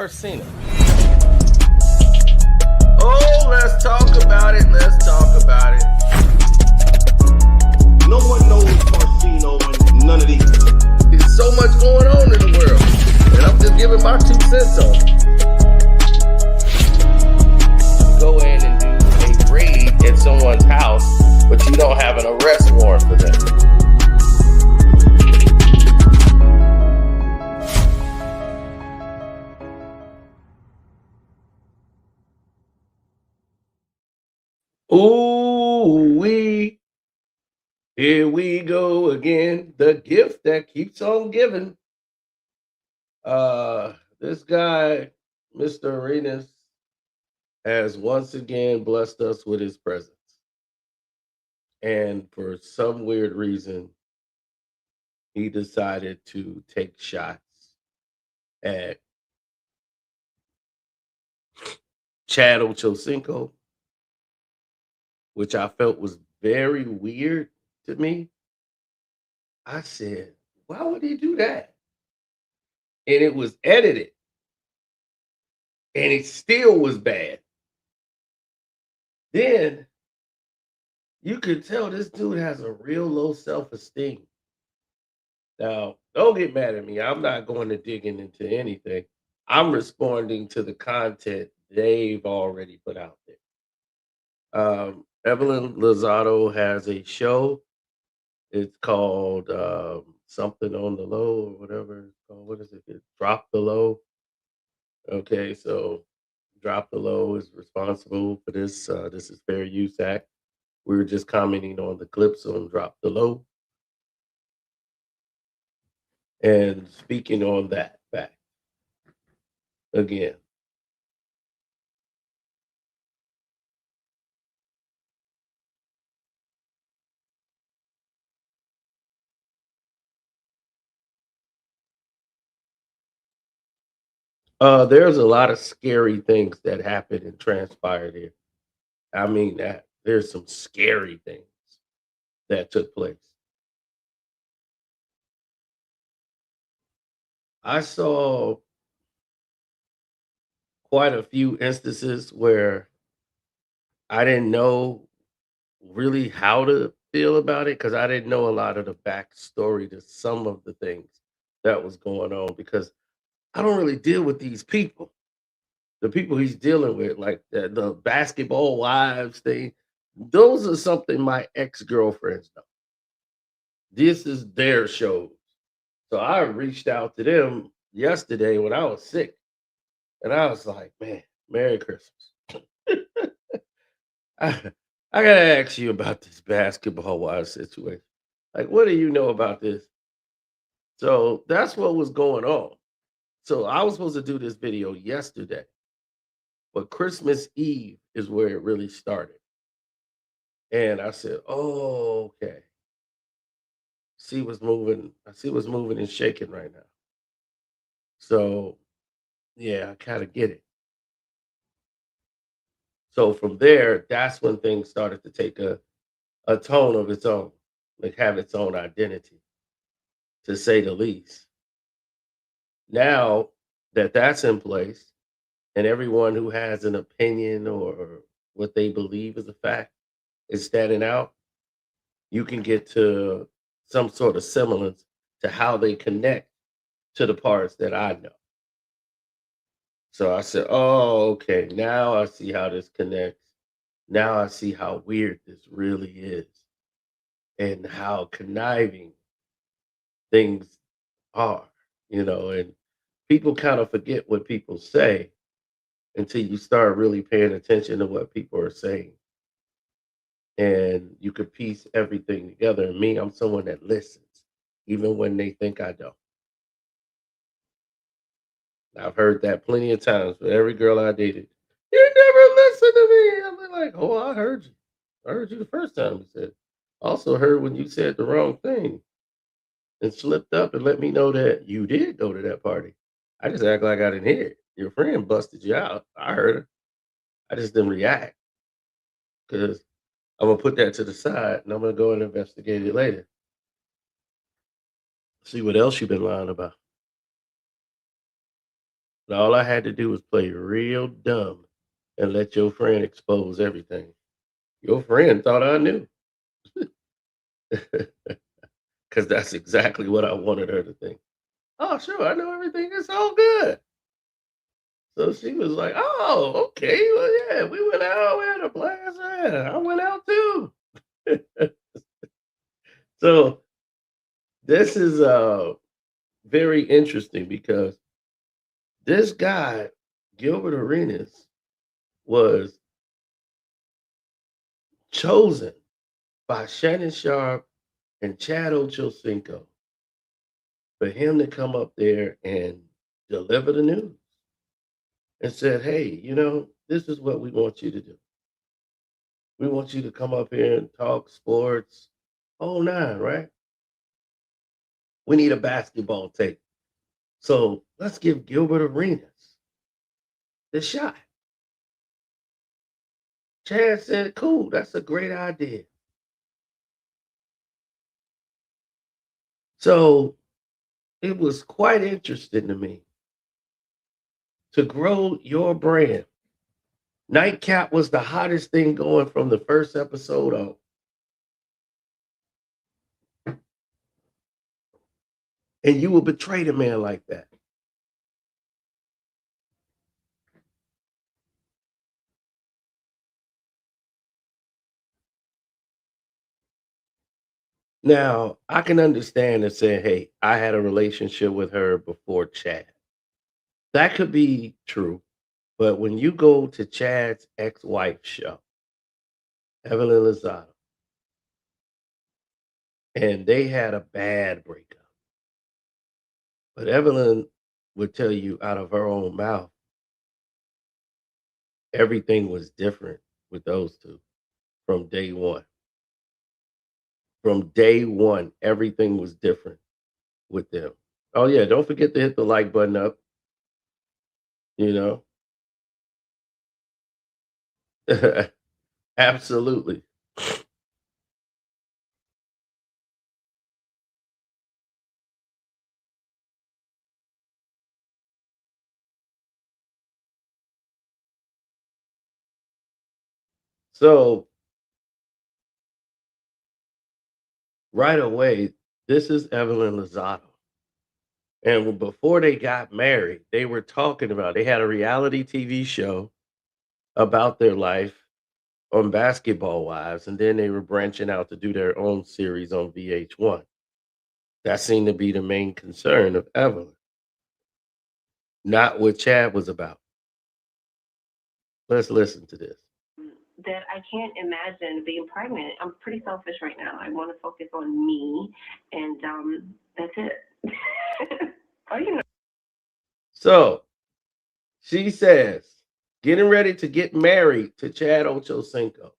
Sparcino. Oh, let's talk about it. Let's talk about it. No one knows Sparcino and none of these. There's so much going on in the world, and I'm just giving my 2 cents on it. Go in and do a raid at someone's house, but you don't have an arrest warrant for them. Ooh, here we go again. The gift that keeps on giving. This guy, Mr. Arenas, has once again blessed us with his presence. And for some weird reason, he decided to take shots at Chad Ochoinco, which I felt was very weird to me. I said, why would he do that? And it was edited. And it still was bad. Then you could tell this dude has a real low self-esteem. Now, don't get mad at me. I'm not going to digging into anything. I'm responding to the content they've already put out there. Evelyn Lozado has a show. It's called something on the low or whatever it's called. What is it? Drop the Low. Okay, so Drop the Low is responsible for this. This is Fair Use Act. We were just commenting on the clips on Drop the Low. And speaking on that fact again. There's a lot of scary things that happened and transpired here. I mean that there's some scary things that took place. I saw quite a few instances where I didn't know really how to feel about it because I didn't know a lot of the backstory to some of the things that was going on because I don't really deal with these people. The people he's dealing with, like the basketball wives thing, those are something my ex-girlfriends know. This is their shows. So I reached out to them yesterday when I was sick, and I was like, man, Merry Christmas. I, I gotta ask you about this basketball wives situation. Like, what do you know about this? So that's what was going on. So I was supposed to do this video yesterday, but Christmas Eve is where it really started. And I said, "Oh, okay. See what's moving. I see what's moving and shaking right now." So yeah, I kind of get it. So from there, that's when things started to take a tone of its own, like have its own identity, to say the least. Now that that's in place, and everyone who has an opinion or what they believe is a fact is standing out, you can get to some sort of semblance to how they connect to the parts that I know. So I said, "Oh, okay. Now I see how this connects. Now I see how weird this really is and how conniving things are, and people kind of forget what people say until you start really paying attention to what people are saying. And you could piece everything together. And me, I'm someone that listens, even when they think I don't. I've heard that plenty of times with every girl I dated. You never listen to me. I'm like, oh, I heard you. I heard you the first time you said. Also heard when you said the wrong thing and slipped up and let me know that you did go to that party. I just act like I didn't hear it. Your friend busted you out. I heard her. I just didn't react because I'm gonna put that to the side and I'm gonna go and investigate it later. See what else you've been lying about. And all I had to do was play real dumb and let your friend expose everything. Your friend thought I knew. Because that's exactly what I wanted her to think. Oh, sure, I know everything. It's all good. So she was like, "Oh, okay. Well, yeah, we went out. We had a blast. Yeah, I went out too." So this is very interesting because this guy, Gilbert Arenas, was chosen by Shannon Sharp and Chad Ochoinco for him to come up there and deliver the news and said, "Hey, this is what we want you to do. We want you to come up here and talk sports, whole nine, right? We need a basketball tape. So let's give Gilbert Arenas the shot." Chad said, "Cool, that's a great idea." So it was quite interesting to me to grow your brand. Nightcap was the hottest thing going from the first episode on. And you would betray a man like that. Now, I can understand and say, hey, I had a relationship with her before Chad. That could be true. But when you go to Chad's ex-wife's show, Evelyn Lozado, and they had a bad breakup. But Evelyn would tell you out of her own mouth, everything was different with those two from day one. From day one, everything was different with them. Oh, yeah, don't forget to hit the like button up, you know? Absolutely. So, right away, this is Evelyn Lozado. And before they got married, they were talking about they had a reality TV show about their life on Basketball Wives, and then they were branching out to do their own series on VH1. That seemed to be the main concern of Evelyn, not what Chad was about. Let's listen to this. That I can't imagine being pregnant. I'm pretty selfish right now. I want to focus on me, and that's it. Oh, So she says, getting ready to get married to Chad Ochocinco.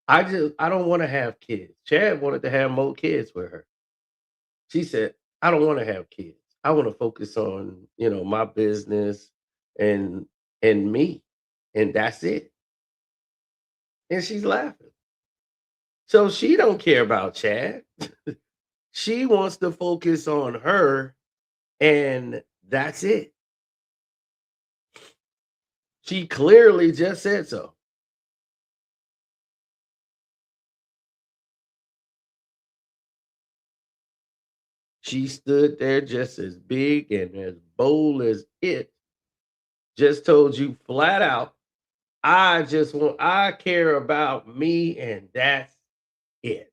I don't want to have kids. Chad wanted to have more kids with her. She said, I don't want to have kids. I want to focus on, my business and and me. And that's it. And she's laughing. So she don't care about Chad. She wants to focus on her and that's it. She clearly just said so. She stood there just as big and as bold as it. Just told you flat out, I care about me and that's it.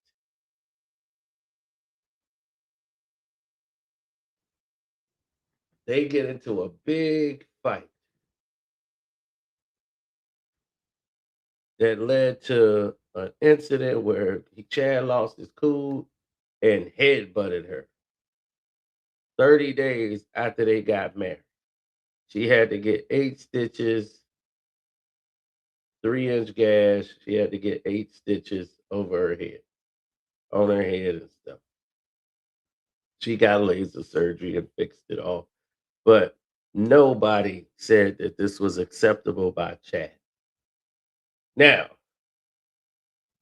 They get into a big fight that led to an incident where Chad lost his cool and head butted her 30 days after they got married. She had to get 8 stitches, 3-inch gash. She had to get 8 stitches over her head, on her head and stuff. She got laser surgery and fixed it all. But nobody said that this was acceptable by Chad. Now,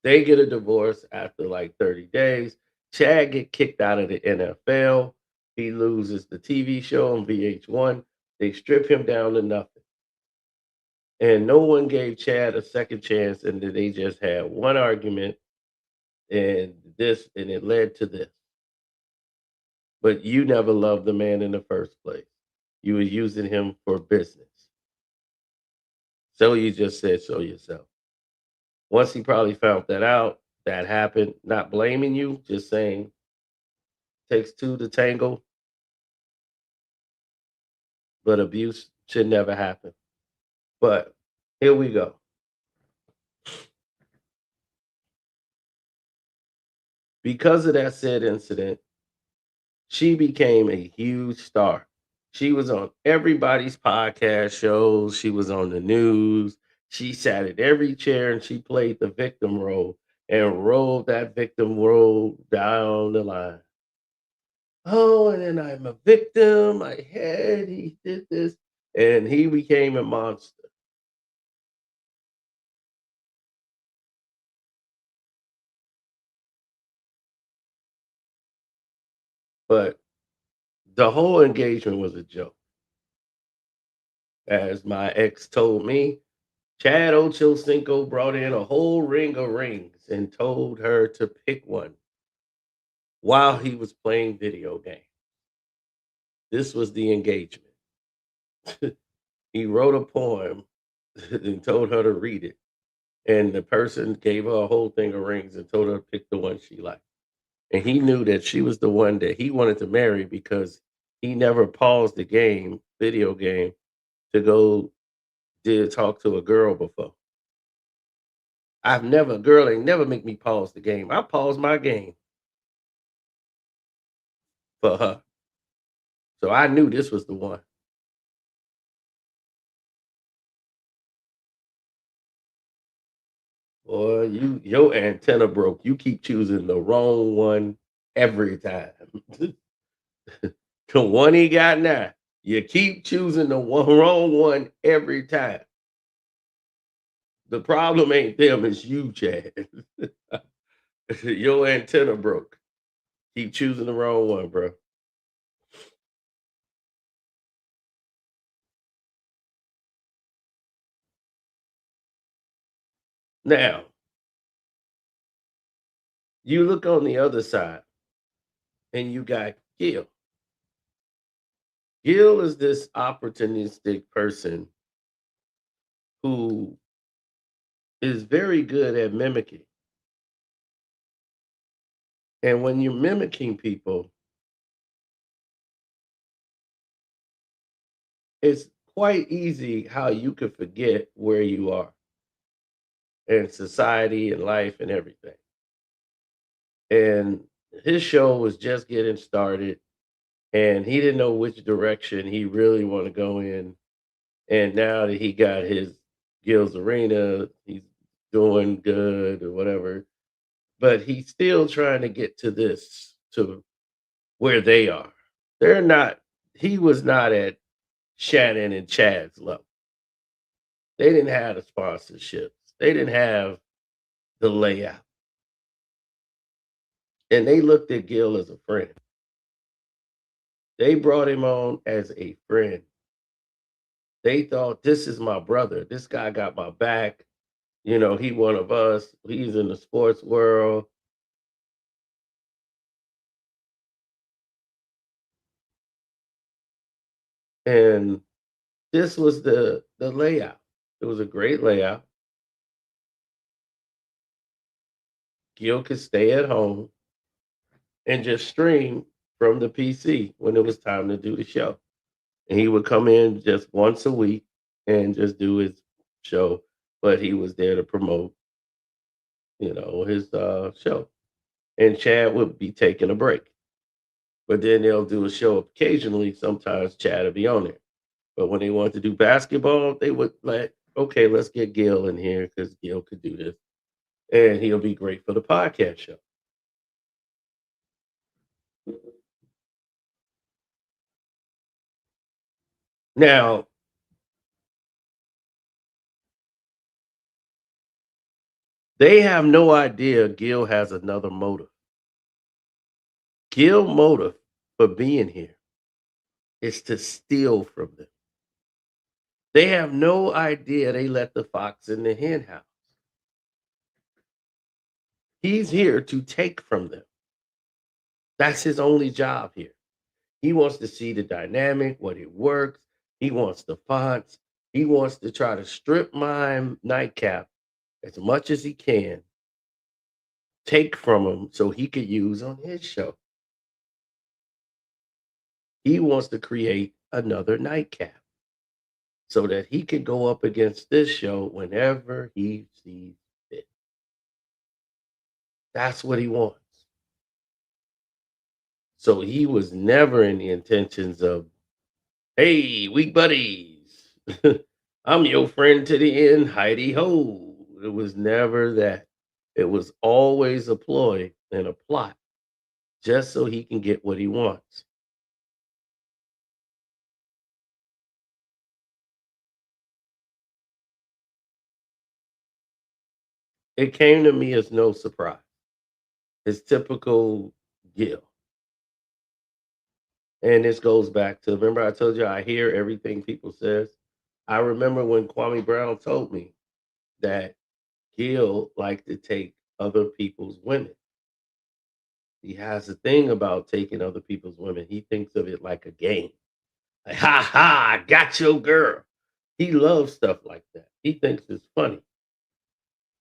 they get a divorce after like 30 days. Chad get kicked out of the NFL. He loses the TV show on VH1. They strip him down to nothing. And no one gave Chad a second chance, and then they just had one argument and it led to this. But you never loved the man in the first place. You were using him for business. So you just said so yourself. Once he probably found that out, that happened, not blaming you, just saying takes two to tango, but abuse should never happen. But here we go. Because of that said incident, she became a huge star. She was on everybody's podcast shows. She was on the news. She sat at every chair and she played the victim role and rolled that victim role down the line. Oh, and then I'm a victim. I had, he did this, and he became a monster. But the whole engagement was a joke. As my ex told me, Chad Ochoinco brought in a whole ring of rings and told her to pick one while he was playing video games. This was the engagement. He wrote a poem and told her to read it. And the person gave her a whole thing of rings and told her to pick the one she liked. And he knew that she was the one that he wanted to marry because he never paused the game, video game, to go did talk to a girl before. A girl ain't never make me pause the game. I pause my game for her. So I knew this was the one. Boy, your antenna broke. You keep choosing the wrong one every time. The one he got now. You keep choosing the wrong one every time. The problem ain't them, it's you, Chad. Your antenna broke. Keep choosing the wrong one, bro. Now, you look on the other side and you got Gil. Gil is this opportunistic person who is very good at mimicking. And when you're mimicking people, it's quite easy how you could forget where you are in society and life and everything. And his show was just getting started and he didn't know which direction he really want to go in. And now that he got his Gil's Arena, he's doing good or whatever. But he's still trying to get to this to where they are. They're not. He was not at Shannon and Chad's level. They didn't have the sponsorships. They didn't have the layout, and they looked at Gil as a friend. They brought him on as a friend. They thought, this is my brother. This guy got my back. You know, he one of us. He's in the sports world. And this was the layout. It was a great layout. Gil could stay at home and just stream from the PC when it was time to do the show. And he would come in just once a week and just do his show, but he was there to promote, his show. And Chad would be taking a break. But then they'll do a show occasionally. Sometimes Chad will be on there. But when they wanted to do basketball, they would like, okay, let's get Gil in here because Gil could do this. And he'll be great for the podcast show. Now, they have no idea Gil has another motive. Gil motive for being here is to steal from them. They have no idea they let the fox in the hen house. He's here to take from them. That's his only job here. He wants to see the dynamic, what it works. He wants the fonts. He wants to try to strip my nightcap as much as he can, take from him so he could use on his show. He wants to create another nightcap so that he can go up against this show whenever he sees fit. That's what he wants. So he was never in the intentions of, hey, we buddies. I'm your friend to the end, Heidi ho. It was never that. It was always a ploy and a plot just so he can get what he wants. It came to me as no surprise. It's typical Gil. And this goes back to, remember I told you I hear everything people says. I remember when Kwame Brown told me that Gil liked to take other people's women. He has a thing about taking other people's women. He thinks of it like a game. Like, ha ha, I got your girl. He loves stuff like that. He thinks it's funny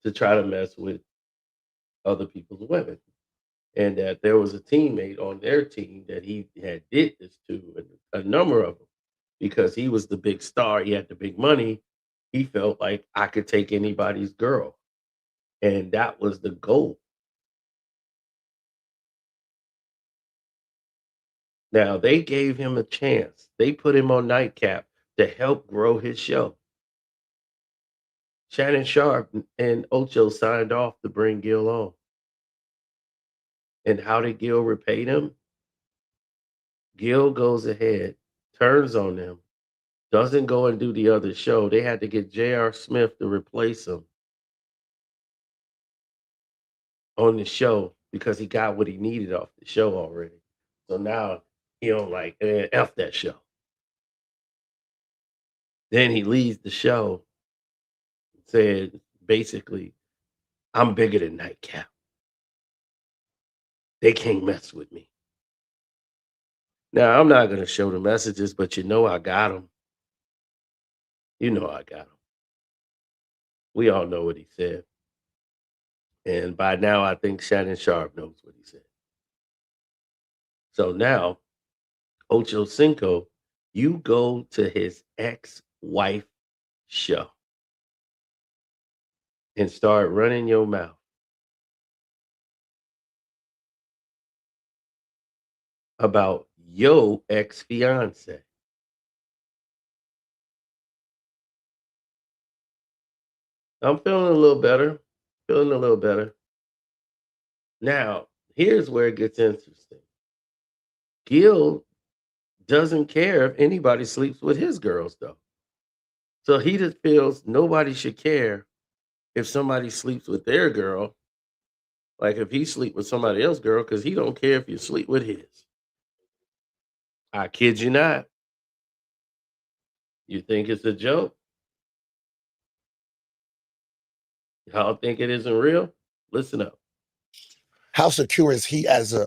to try to mess with other people's women. And that there was a teammate on their team that he had did this to, and a number of them, because he was the big star. He had the big money. He felt like I could take anybody's girl. And that was the goal. Now they gave him a chance. They put him on Nightcap to help grow his show. Shannon Sharp and Ocho signed off to bring Gil on. And how did Gil repay them? Gil goes ahead, turns on them, doesn't go and do the other show. They had to get J.R. Smith to replace him on the show because he got what he needed off the show already. So now he don't like F that show. Then he leaves the show, said basically, I'm bigger than Nightcap. They can't mess with me. Now I'm not gonna show the messages, but you know I got them. You know I got them. We all know what he said. And by now I think Shannon Sharp knows what he said. So now, Ocho Cinco, you go to his ex-wife show and start running your mouth about your ex-fiance. I'm feeling a little better. Feeling a little better. Now, here's where it gets interesting. Gil doesn't care if anybody sleeps with his girls, though. So he just feels nobody should care if somebody sleeps with their girl. Like if he sleep with somebody else's girl, because he don't care if you sleep with his. I kid you not. You think it's a joke? Y'all think it isn't real? Listen up. How secure is he as a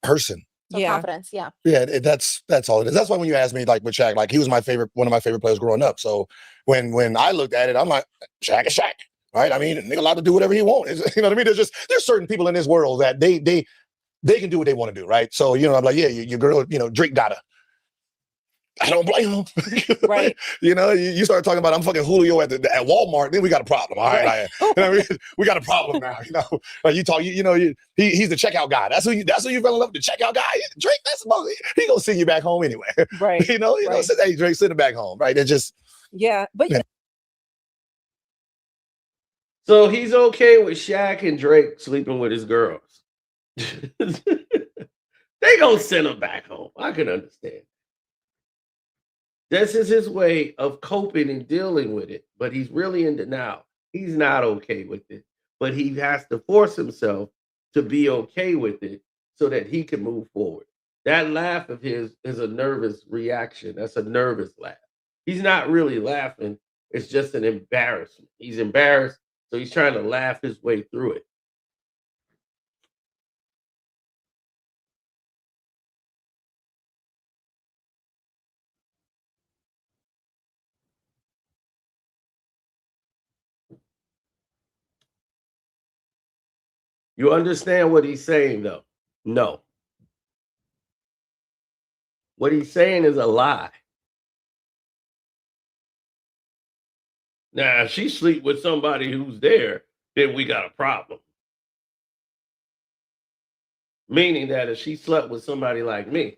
person? So Yeah. confidence, yeah. Yeah, that's all it is. That's why when you asked me, like with Shaq, like he was one of my favorite players growing up. So when I looked at it, I'm like, Shaq is Shaq, right? I mean, nigga allowed to do whatever he wants. You know what I mean? There's certain people in this world that they can do what they want to do, right? So I'm like, yeah, your girl, Drake got her. I don't blame him. Right. You start talking about I'm fucking Julio at Walmart, then we got a problem. All right, we got a problem now. Like you talk, he's the checkout guy. That's who you fell in love with, the checkout guy. Drake, that's supposed he gonna send you back home anyway. Right. Right. Hey, Drake, send him back home. Right. It just But So he's okay with Shaq and Drake sleeping with his girls. They gonna send him back home. I can understand. This is his way of coping and dealing with it, but he's really in denial. He's not okay with it, but he has to force himself to be okay with it so that he can move forward. That laugh of his is a nervous reaction. That's a nervous laugh. He's not really laughing. It's just an embarrassment. He's embarrassed, so he's trying to laugh his way through it. You understand what he's saying, though? No. What he's saying is a lie. Now, if she sleep with somebody who's there, then we got a problem. Meaning that if she slept with somebody like me,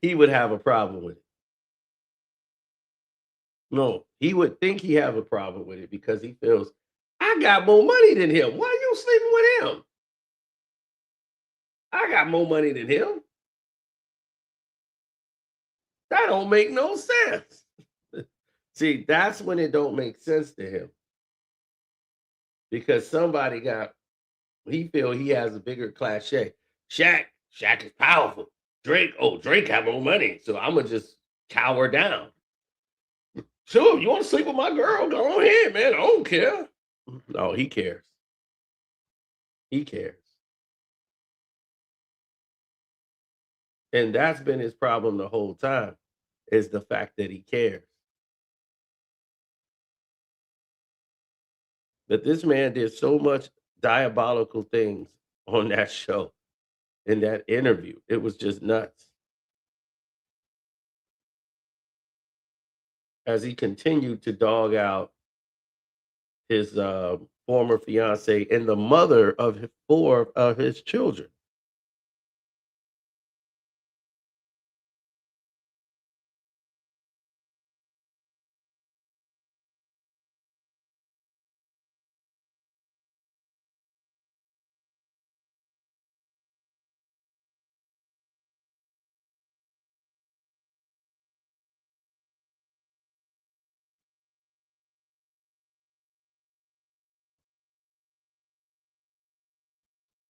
he would have a problem with it. No, he would think he have a problem with it because he feels I got more money than him. Why are you sleeping with him? I got more money than him. That don't make no sense. See, that's when it don't make sense to him because somebody got he feel he has a bigger cliche. Shaq is powerful. Drake have more money, so I'm gonna just cower down. Sure, you want to sleep with my girl? Go ahead, man. I don't care. No, he cares. He cares. And that's been his problem the whole time is the fact that he cares. But this man did so much diabolical things on that show, in that interview. It was just nuts. As he continued to dog out his former fiance and the mother of four of his children.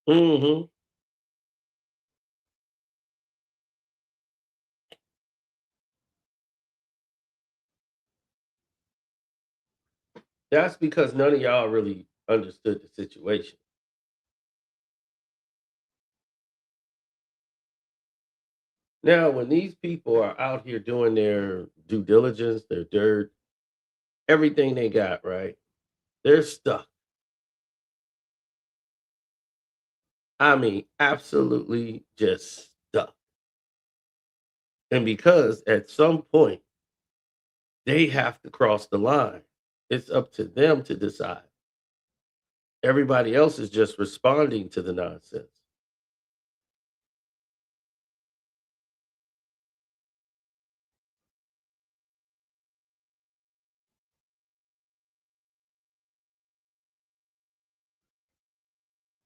Hmm. That's because none of y'all really understood the situation. Now, when these people are out here doing their due diligence, their dirt, everything they got, right? They're stuck. I mean, absolutely just stuck. And because at some point they have to cross the line, it's up to them to decide. Everybody else is just responding to the nonsense.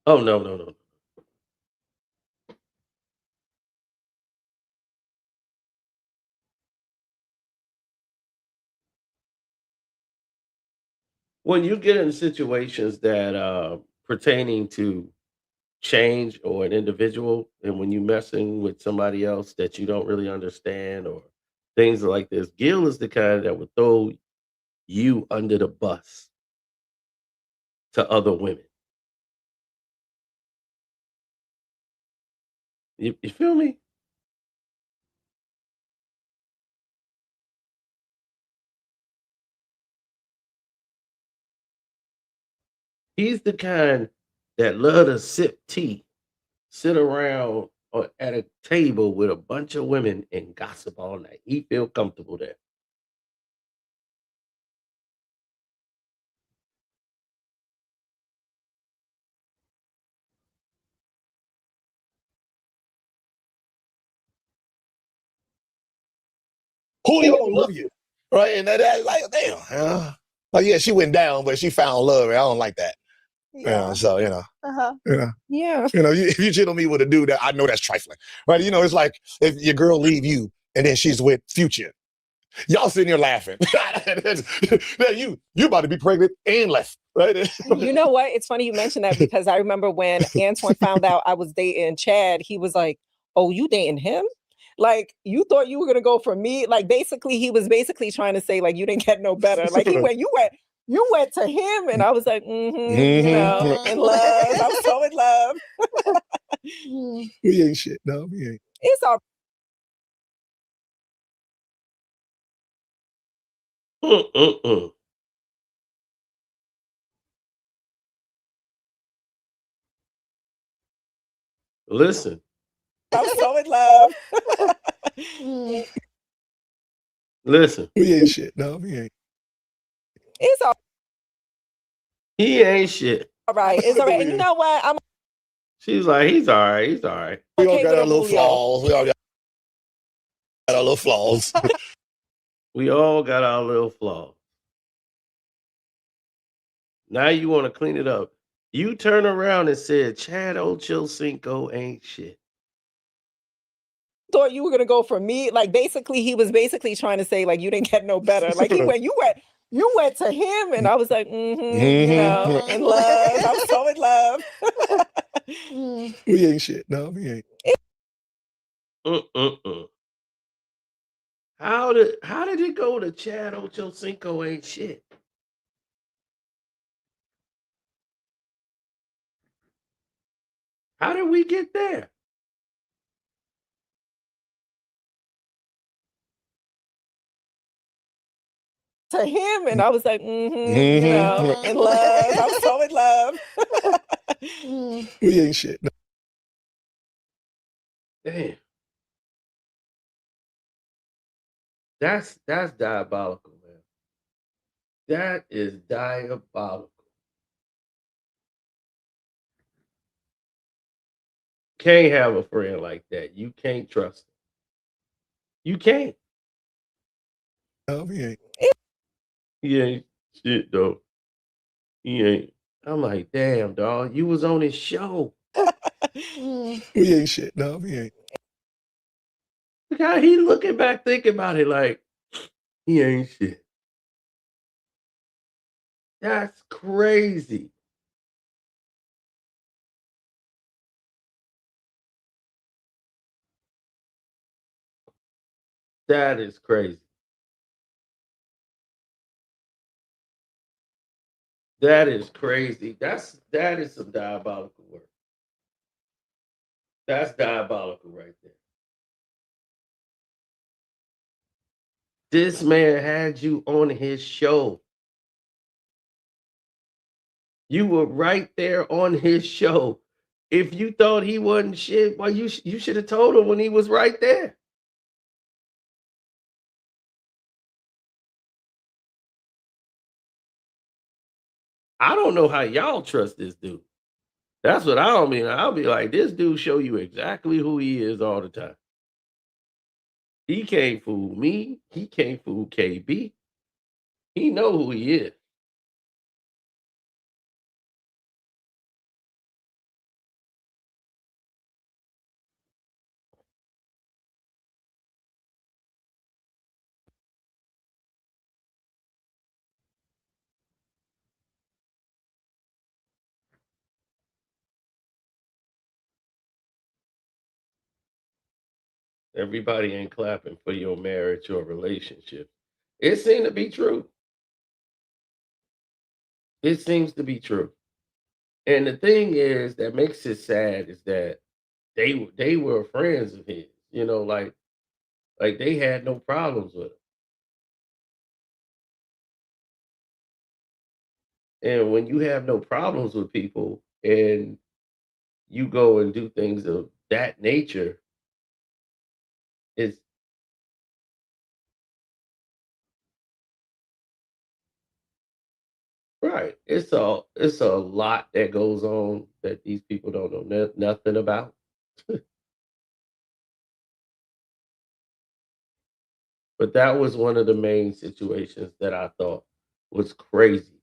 Oh, no, no, no. When you get in situations that pertaining to change or an individual, and when you messing with somebody else that you don't really understand or things like this, Gil is the kind that would throw you under the bus to other women. You feel me? He's the kind that love to sip tea, sit around or at a table with a bunch of women and gossip all night. He feel comfortable there. Who you don't love you, right? And that like, damn, like yeah, she went down, but she found love. And I don't like that. Yeah. So Uh-huh. yeah, Yeah. if you cheat on me with a dude, that I know that's trifling, right? It's like if your girl leave you and then she's with Future, y'all sitting here laughing. You about to be pregnant and left, right? You know what? It's funny you mentioned that because I remember when Antoine found out I was dating Chad, he was like, "Oh, you dating him?" like, you thought you were gonna go for me? Like, basically, he was basically trying to say, like, you didn't get no better. Like, you went to him, and I was like, in love. I'm so in love. We ain't shit. No, we ain't. It's all Mm-mm-mm. Listen, I'm so in love. listen. We ain't shit. No, we ain't. It's all He ain't shit. right. It's all right. And you know what? I'm She's like, he's all right. He's all right. We all okay got with our a little Julio. flaws. We all got our little flaws. We all got our little flaws. Now you want to clean it up. You turn around and said Chad Ochoinco ain't shit. Thought you were gonna go for me. Like, basically, he was basically trying to say, like, you didn't get no better. Like, you went to him, and I was like, in love. I'm so in love. We ain't shit. No, we ain't. Mm-mm-mm. How did it go to Chad Ochoinco ain't shit? How did we get there? To him, and I was like, in love. I'm so in love. We ain't shit. No. Damn. That's diabolical, man. That is diabolical. Can't have a friend like that. You can't trust him. You can't. No, we ain't. He ain't shit though. He ain't. I'm like, damn, dog. You was on his show. We ain't shit. No, we ain't. Look how he looking back, thinking about it like he ain't shit. That's crazy. That is crazy. That is crazy. That is some diabolical work. That's diabolical right there. This man had you on his show. You were right there on his show. If you thought he wasn't shit, well, you should have told him when he was right there. I don't know how y'all trust this dude. That's what I don't mean. I'll be like, this dude show you exactly who he is all the time. He can't fool me. He can't fool KB. He know who he is. Everybody ain't clapping for your marriage or relationship. It seemed to be true. It seems to be true. And the thing is that makes it sad is that they were friends of his, like they had no problems with him. And when you have no problems with people and you go and do things of that nature, it's right. It's a lot that goes on that these people don't know nothing about. But that was one of the main situations that I thought was crazy.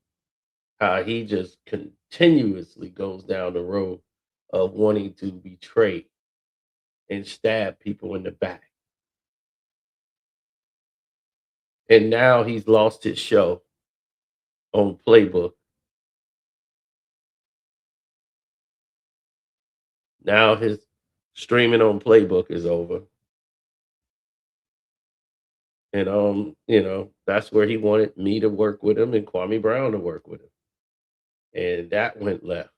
How he just continuously goes down the road of wanting to betray and stab people in the back. And now he's lost his show on Playbook. Now his streaming on Playbook is over. And that's where he wanted me to work with him and Kwame Brown to work with him. And that went left.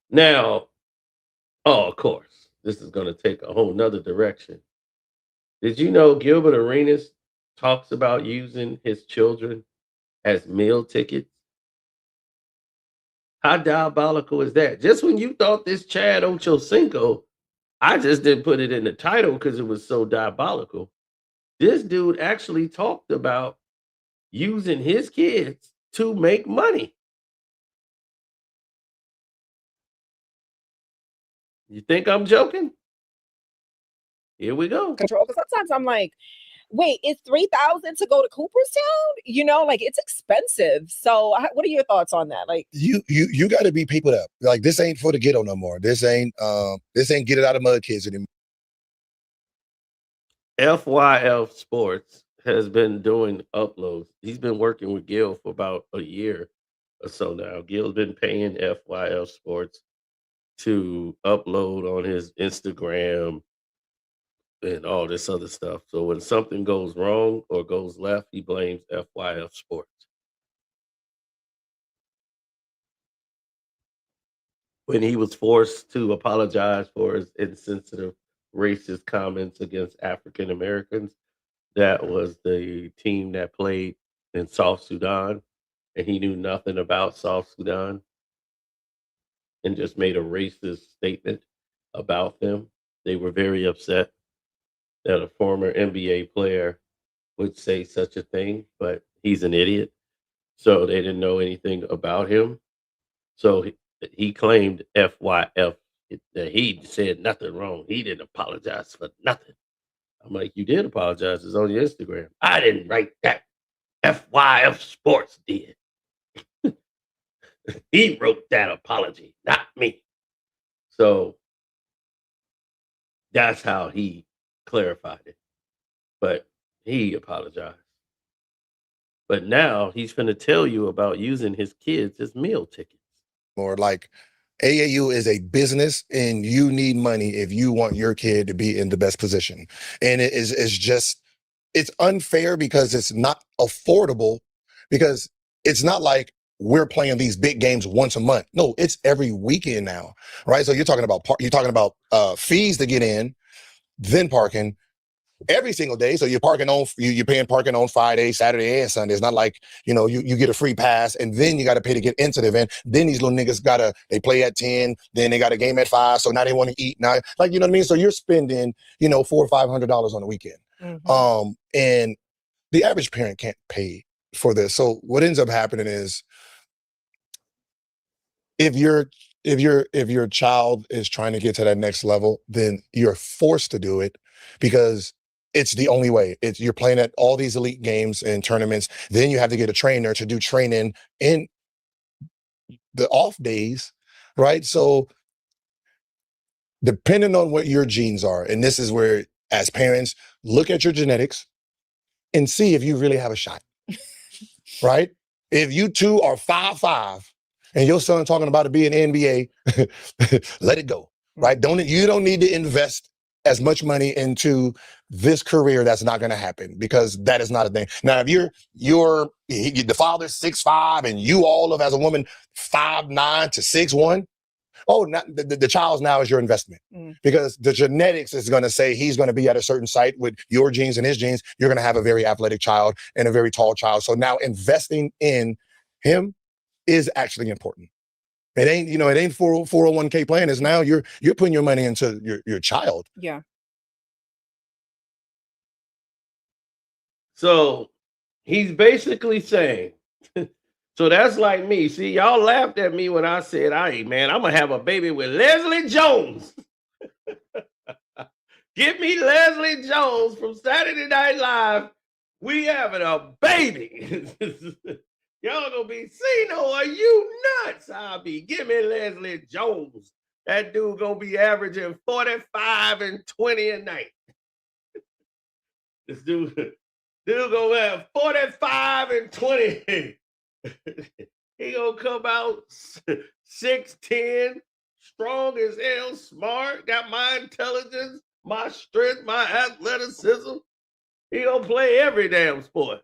Now, oh, of course, this is going to take a whole nother direction. Did you know Gilbert Arenas talks about using his children as meal tickets? How diabolical is that? Just when you thought this Chad Ochoinco, I just didn't put it in the title because it was so diabolical. This dude actually talked about using his kids to make money. You think I'm joking? Here we go. Control. Because sometimes I'm like, wait, it's 3,000 to go to Cooperstown? Like it's expensive. So what are your thoughts on that? Like you got to be peopled up. Like this ain't for the ghetto no more. This ain't get it out of mud kids anymore. FYF Sports has been doing uploads. He's been working with Gil for about a year or so now. Gil's been paying FYF Sports to upload on his Instagram and all this other stuff. So when something goes wrong or goes left, he blames FYF Sports. When he was forced to apologize for his insensitive racist comments against African Americans, that was the team that played in South Sudan, and he knew nothing about South Sudan and just made a racist statement about them. They were very upset that a former NBA player would say such a thing, but he's an idiot. So they didn't know anything about him. So he claimed FYF that he said nothing wrong. He didn't apologize for nothing. I'm like, you did apologize. It's on your Instagram. I didn't write that. FYF Sports did. He wrote that apology, not me. So that's how he clarified it. But he apologized. But now he's going to tell you about using his kids as meal tickets. Or like AAU is a business and you need money if you want your kid to be in the best position. And it's unfair because it's not affordable, because it's not like we're playing these big games once a month. No, it's every weekend now, right? So you're talking about fees to get in, then parking every single day. So you're paying parking on Friday, Saturday, and Sunday. It's not like, you get a free pass and then you got to pay to get into the event. Then these little niggas they play at 10, then they got a game at 5. So now they want to eat now. Like, you know what I mean? So you're spending, $400 or $500 on the weekend. mhm. And the average parent can't pay for this. So what ends up happening is if your child is trying to get to that next level, then you're forced to do it because it's the only way. You're playing at all these elite games and tournaments. Then you have to get a trainer to do training in the off days, right? So depending on what your genes are, and this is where, as parents, look at your genetics and see if you really have a shot, right? If you two are 5'5" and your son talking about to be an NBA, let it go, right? You don't need to invest as much money into this career. That's not going to happen because that is not a thing. Now, if the father's 6'5" and you all of, as a woman, 5'9" to 6'1", the child's now is your investment because the genetics is going to say he's going to be at a certain site with your genes and his genes. You're going to have a very athletic child and a very tall child. So now investing in him is actually important. It ain't 401k plan. Is now you're putting your money into your child. Yeah. So he's basically saying, so that's like me. See, y'all laughed at me when I said, I'm going to have a baby with Leslie Jones. Give me Leslie Jones from Saturday Night Live. We having a baby. Y'all gonna be, Cino, are you nuts? I'll be, give me Leslie Jones. That dude gonna be averaging 45 and 20 a night. This dude gonna have 45 and 20. He gonna come out 6'10", strong as hell, smart, got my intelligence, my strength, my athleticism. He gonna play every damn sport.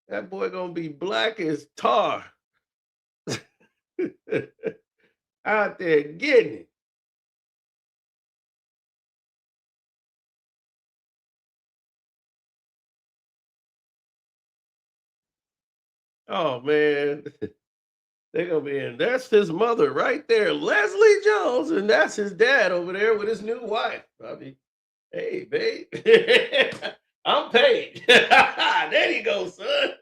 That boy gonna be black as tar. Out there getting it. Oh man. They're gonna be in. That's his mother right there, Leslie Jones, and that's his dad over there with his new wife. I mean, hey, babe, I'm paid. There you go, son.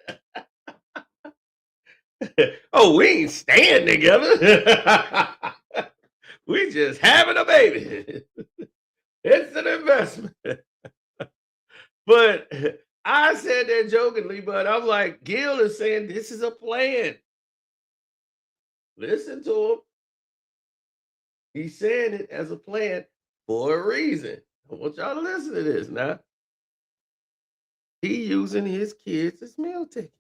Oh, we ain't staying together. We just having a baby. It's an investment. But I said that jokingly, but I'm like, Gil is saying this is a plan. Listen to him. He's saying it as a plan for a reason. I want y'all to listen to this now. He using his kids as meal tickets.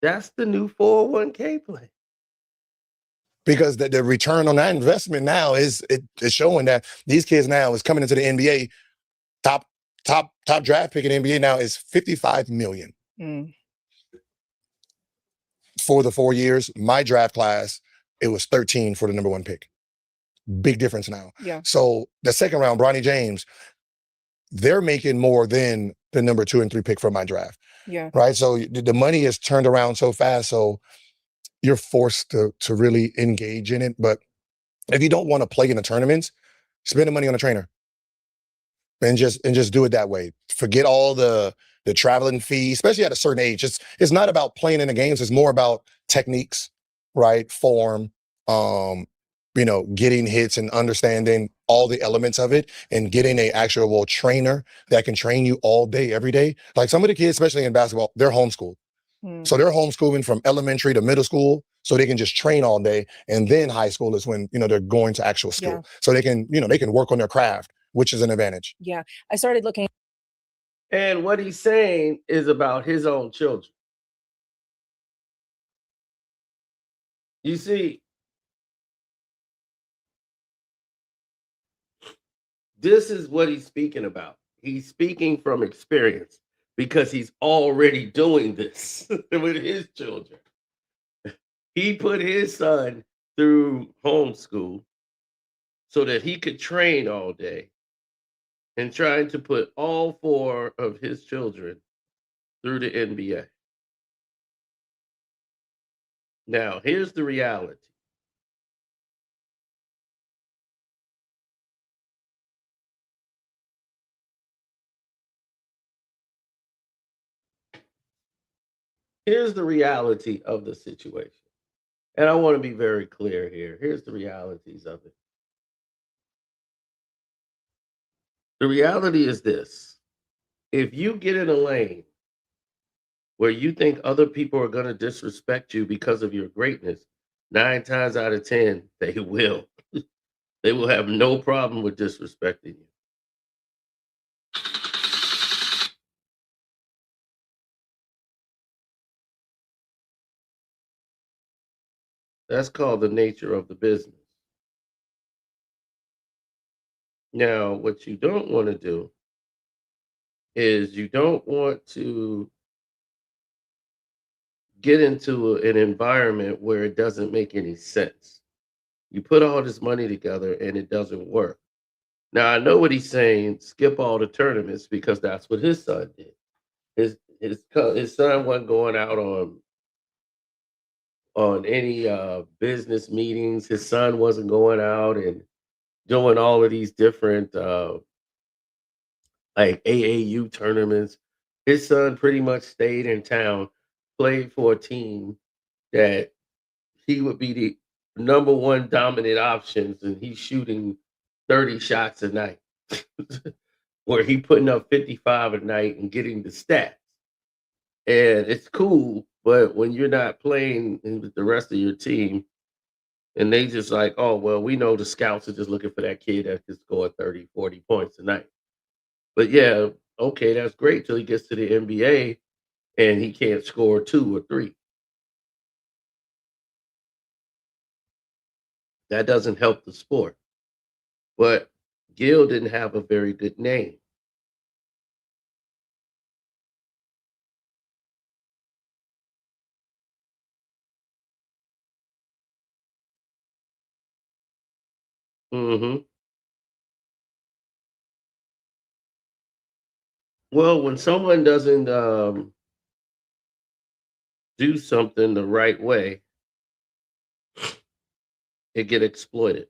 That's the new 401k plan. Because the return on that investment now is showing that these kids now is coming into the NBA. Top draft pick in the NBA now is $55 million. For the 4 years. My draft class, it was 13 for the number 1 pick. Big difference now. Yeah. So the second round, Bronny James, they're making more than the number 2 and 3 pick from my draft. Yeah. Right. So the money is turned around so fast. So you're forced to really engage in it. But if you don't want to play in the tournaments, spend the money on a trainer. And just do it that way. Forget all the traveling fee, especially at a certain age. It's not about playing in the games. It's more about techniques, right? Form, getting hits and understanding all the elements of it and getting an actual trainer that can train you all day, every day. Like some of the kids, especially in basketball, they're homeschooled. So they're homeschooling from elementary to middle school so they can just train all day. And then high school is when, they're going to actual school. Yeah. So they can, they can work on their craft, which is an advantage. Yeah. I started looking. And what he's saying is about his own children. You see, this is what he's speaking about. He's speaking from experience because he's already doing this with his children. He put his son through homeschool so that he could train all day and trying to put all 4 of his children through the NBA. Now, here's the reality. Here's the reality of the situation. And I want to be very clear here. Here's the realities of it. The reality is this. If you get in a lane where you think other people are going to disrespect you because of your greatness, 9 times out of 10, they will. They will have no problem with disrespecting you. That's called the nature of the business. Now, what you don't want to do is you don't want to get into an environment where it doesn't make any sense. You put all this money together and it doesn't work. Now, I know what he's saying, skip all the tournaments because that's what his son did. His son wasn't going out on any business meetings. His son wasn't going out and doing all of these different like AAU tournaments. His son pretty much stayed in town, played for a team that he would be the number 1 dominant options, and he's shooting 30 shots a night. where he putting up 55 a night and getting the stats. And it's cool, but when you're not playing with the rest of your team and they just like, oh, well, we know the scouts are just looking for that kid that can score 30, 40 points a night. But yeah, okay, that's great till he gets to the NBA and he can't score 2 or 3. That doesn't help the sport. But Gil didn't have a very good name. Mhm. Well, when someone doesn't, do something the right way, it get exploited.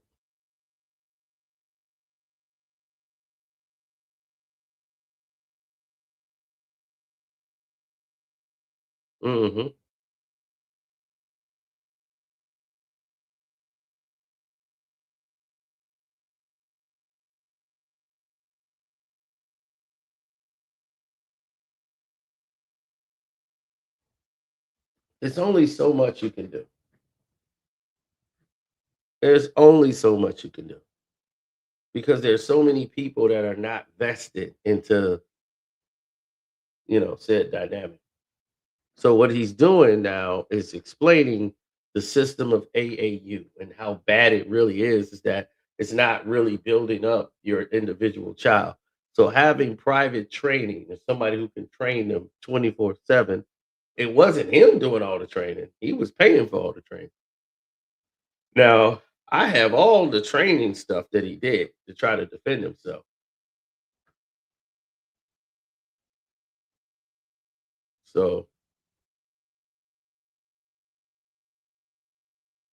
Mhm. There's only so much you can do. There's only so much you can do because there's so many people that are not vested into, said dynamic. So what he's doing now is explaining the system of AAU and how bad it really is that it's not really building up your individual child. So having private training and somebody who can train them 24/7, it wasn't him doing all the training. He was paying for all the training. Now, I have all the training stuff that he did to try to defend himself. So,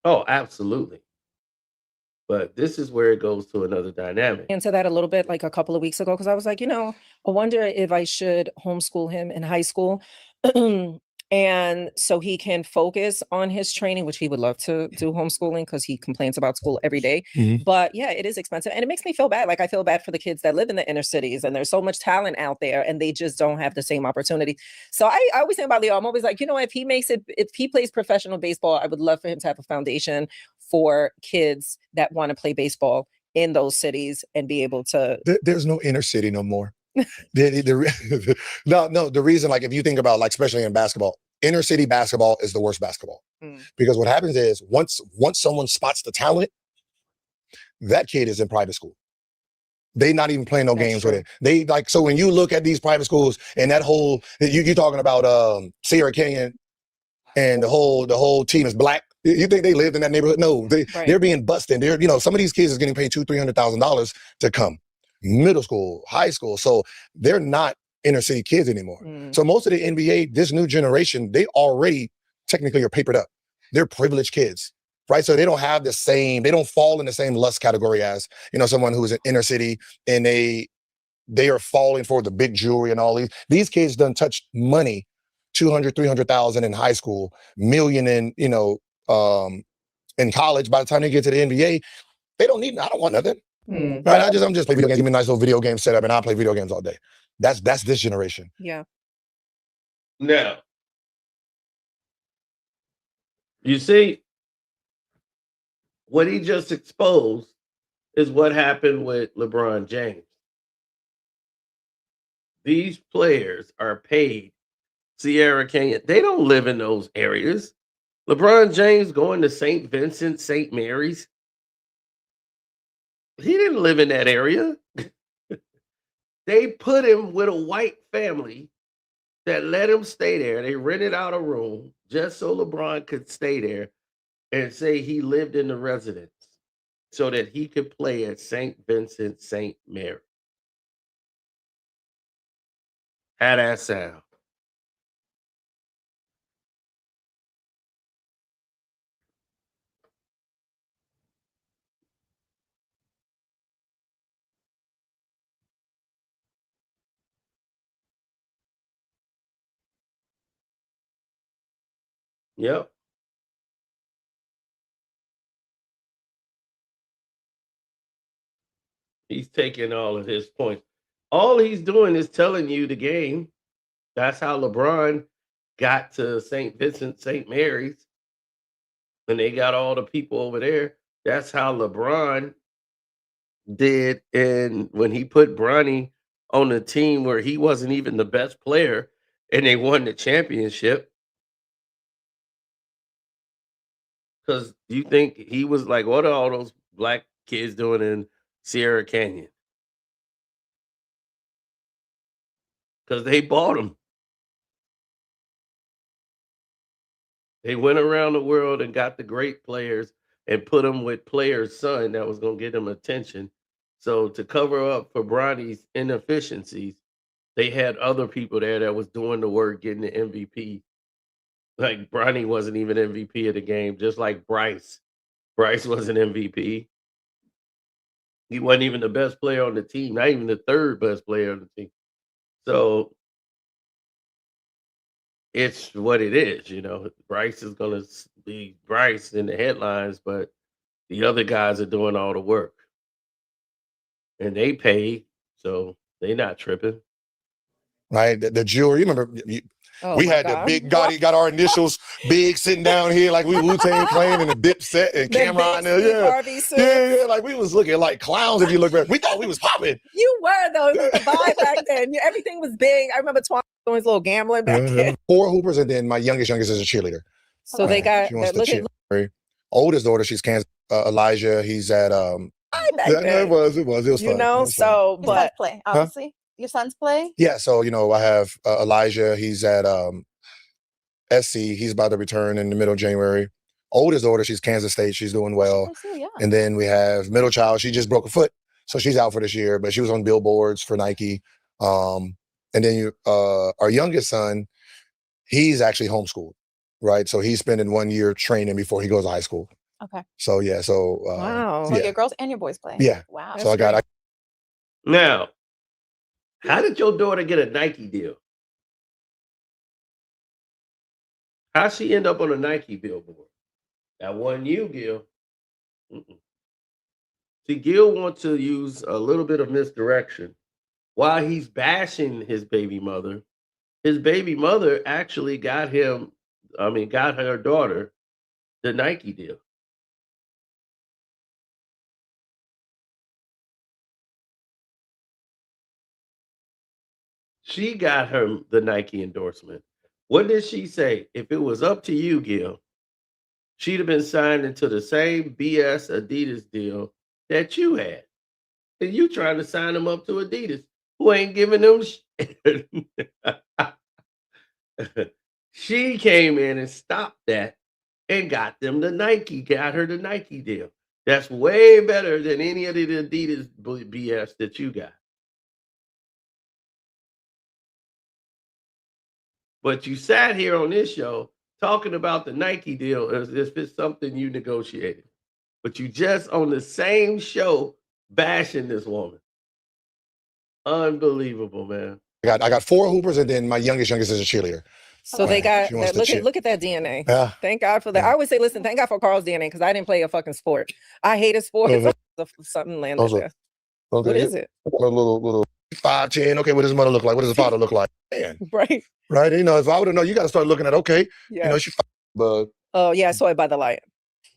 oh, absolutely. But this is where it goes to another dynamic. Into that a little bit like a couple of weeks ago because I was like, I wonder if I should homeschool him in high school. And so he can focus on his training, which he would love to do homeschooling because he complains about school every day. Mhm. But yeah, it is expensive. And it makes me feel bad. Like I feel bad for the kids that live in the inner cities and there's so much talent out there and they just don't have the same opportunity. So I always think about Leo. I'm always like, if he plays professional baseball, I would love for him to have a foundation for kids that want to play baseball in those cities and be able to. There's no inner city no more. No, the reason, like, if you think about, like, especially in basketball, inner city basketball is the worst basketball Mm. because what happens is once someone spots the talent, that kid is in private school. They not even playing no That's games with true. it. They like so when you look at these private schools and that whole you talking about Sierra Canyon and the whole team is black. You think they lived in that neighborhood? No, Right. they're being busted. Some of these kids is getting paid $200,000-$300,000 to come, middle school, high school. So they're not inner city kids anymore. Mm. So most of the NBA, this new generation, they already technically are papered up. They're privileged kids, right? So they don't have the same, they don't fall in the same lust category as someone who is in inner city and they are falling for the big jewelry and all these. These kids done touch money, 200, 300,000 in high school, million in college. By the time they get to the NBA, they don't need. I don't want nothing. Mm. Right? I'm just play video games. Give me a nice little video game setup, and I'll play video games all day. That's this generation. Yeah. Now, you see, what he just exposed is what happened with LeBron James. These players are paid Sierra Canyon. They don't live in those areas. LeBron James going to St. Vincent, St. Mary's. He didn't live in that area. They put him with a white family that let him stay there. They rented out a room just so LeBron could stay there and say he lived in the residence so that he could play at St. Vincent, St. Mary. How that sound? Yep. He's taking all of his points. All he's doing is telling you the game. That's how LeBron got to St. Vincent, St. Mary's, and they got all the people over there. That's how LeBron did, and when he put Bronny on a team where he wasn't even the best player, and they won the championship. Because you think he was like, what are all those black kids doing in Sierra Canyon? Because they bought him. They went around the world and got the great players and put them with players' son that was going to get them attention. So to cover up for Bronny's inefficiencies, they had other people there that was doing the work, getting the MVP. Like Bronny wasn't even MVP of the game, just like Bryce. Bryce wasn't MVP. He wasn't even the best player on the team, not even the third best player on the team. So it's what it is, you know. Bryce is going to be Bryce in the headlines, but the other guys are doing all the work, and they pay, so they not tripping. Right? The jewelry. You remember Oh we my had God. the big Gotti, got our initials big sitting down here like we Wu-Tang Clan and the dip set and The Cameron. big Steve Yeah. Harvey suits. Yeah, like we was looking like clowns if you look back. We thought we was popping. You were though. It was the vibe back then. Everything was big. I remember Twan doing his little gambling back then. 4 hoopers, and then my youngest is a cheerleader. So they got She wants that. to Look cheer. at Oldest daughter, she's Kansas. Elijah, he's at back yeah, no, then. it was fun. You It know, was fun. so Your sons but play, obviously. Your sons play? Yeah, so I have Elijah, he's at SC, he's about to return in the middle of January. Oldest daughter, she's Kansas State, she's doing well. Play too, yeah. And then we have middle child, she just broke a foot, so she's out for this year, but she was on billboards for Nike. And then our youngest son, he's actually homeschooled, right? So he's spending 1 year training before he goes to high school. Okay. So yeah, so wow. So yeah. your girls and your boys play? Yeah. Wow. That's So I Now, how did your daughter get a Nike deal? How'd she end up on a Nike billboard? That wasn't you, Gil. Mm-mm. See, Gil wants to use a little bit of misdirection. While he's bashing his baby mother actually got her daughter the Nike deal. She got her the Nike endorsement. What did she say? If it was up to you, Gil, she'd have been signed into the same BS Adidas deal that you had. And you trying to sign them up to Adidas, who ain't giving them shit. She came in and stopped that and got her the Nike deal. That's way better than any of the Adidas BS that you got. But you sat here on this show talking about the Nike deal as if it's something you negotiated. But you just on the same show bashing this woman. Unbelievable, man. I got 4 hoopers, and then my youngest is a cheerleader. So they got She wants that. to Look at that DNA. Yeah. Thank God for that. Yeah. I always say, listen, thank God for Carl's DNA because I didn't play a fucking sport. I hated sports. Something landed Also, there. okay. What is it? Little 5'10". Okay, what does his mother look like? What does his father look like? Man, Right. right? You know, if I would have known, you got to start looking at Yeah. you know, but Oh yeah, I saw it by the light.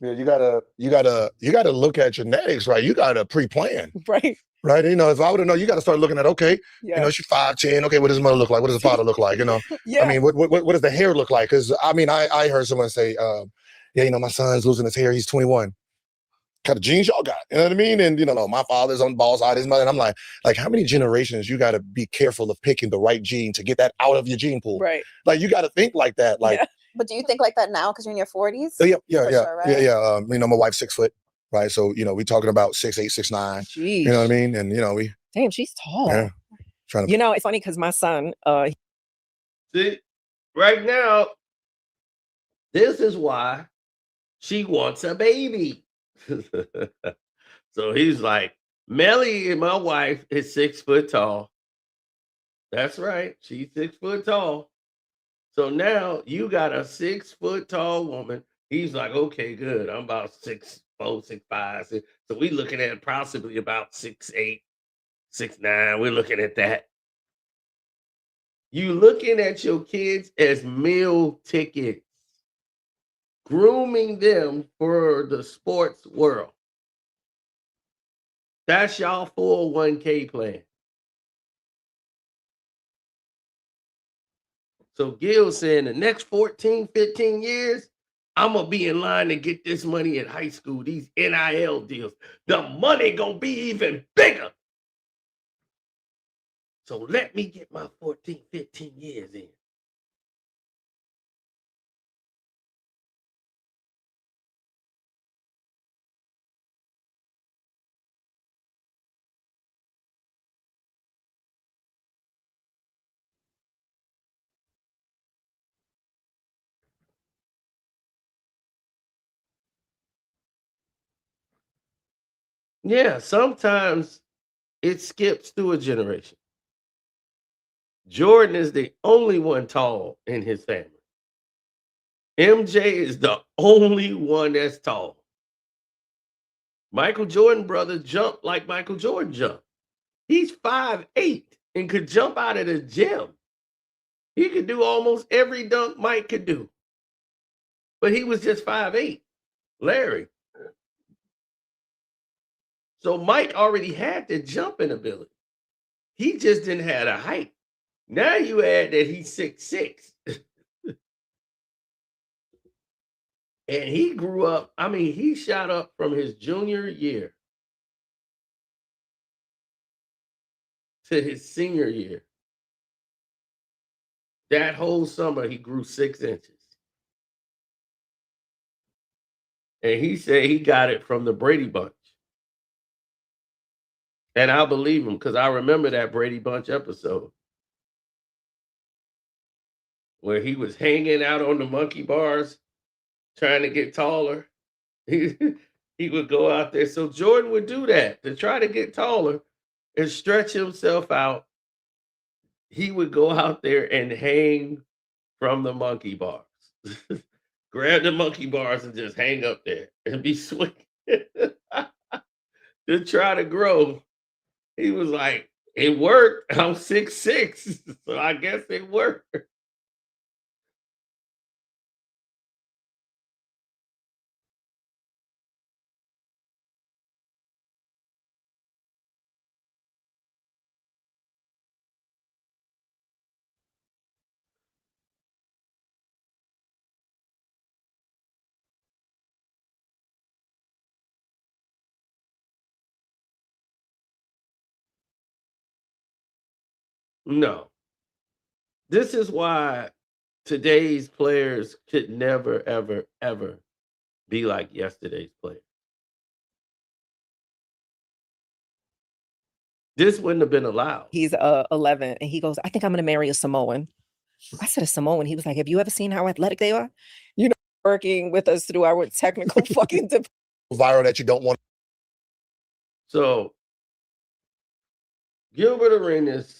yeah, you gotta look at genetics, right? You gotta pre-plan, Right. right? You know, if I would have known, you got to start looking at Yeah. you know, she's 5'10". Okay, what does his mother look like? What does his father look like? You know, Yeah. I mean, what does the hair look like? Because I mean, I heard someone say, yeah, you know, my son's losing his hair. He's 21. Kind of genes y'all got, you know what I mean? And you know, my father's on the ball side, his mother, and I'm like how many generations you got to be careful of picking the right gene to get that out of your gene pool? Right. Like you got to think like that. Like, Yeah. But do you think like that now because you're in your 40s? yeah. Sure, right? Yeah. You know, my wife's 6 foot, right? So you know, we talking about 6'8", 6'9". Jeez. You know what I mean? And you know, we Damn, she's tall. yeah, trying to. You know, it's funny because my son, See, right now, this is why she wants a baby. So he's like, Melly, my wife, is 6 foot tall. That's right. She's 6 foot tall. So now you got a 6 foot tall woman He's like, okay, good. I'm about 6'4", 6'5". So we looking at possibly about 6'8", 6'9". We're looking at that. You looking at your kids as meal tickets, grooming them for the sports world. That's y'all 401k plan. So Gil saying the next 14, 15 years, I'm going to be in line to get this money in high school, these NIL deals. The money going to be even bigger. So let me get my 14, 15 years in. Yeah, sometimes it skips through a generation. Jordan is the only one tall in his family. MJ is the only one that's tall. Michael Jordan brother jumped like Michael Jordan jumped. He's 5'8" and could jump out of the gym. He could do almost every dunk Mike could do. But he was just 5'8", Larry. So Mike already had the jumping ability. He just didn't have the height. Now you add that he's 6'6". And he grew up, I mean, he shot up from his junior year to his senior year. That whole summer, he grew 6 inches. And he said he got it from the Brady Bunch. And I believe him because I remember that Brady Bunch episode where he was hanging out on the monkey bars trying to get taller. He would go out there. So Jordan would do that to try to get taller and stretch himself out. He would go out there and hang from the monkey bars. Grab the monkey bars and just hang up there and be swinging to try to grow. He was like, it worked. I'm 6'6", so I guess it worked. No. This is why today's players could never, ever, ever be like yesterday's players. This wouldn't have been allowed. He's 11 and he goes, I think I'm going to marry a Samoan. I said a Samoan. He was like, have you ever seen how athletic they are? You know, working with us through our technical fucking Viral that you don't want. So Gilbert Arenas,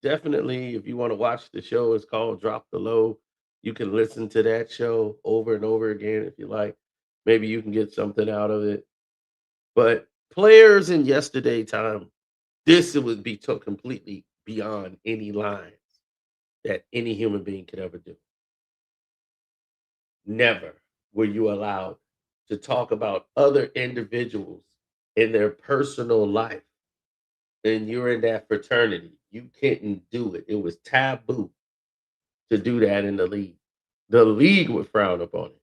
definitely, if you want to watch the show, it's called Drop the Low. You can listen to that show over and over again if you like. Maybe you can get something out of it. But players in yesterday time, this would be completely beyond any lines that any human being could ever do. Never were you allowed to talk about other individuals in their personal life. And you're in that fraternity. You couldn't do it. It was taboo to do that in the league. The league would frown upon it.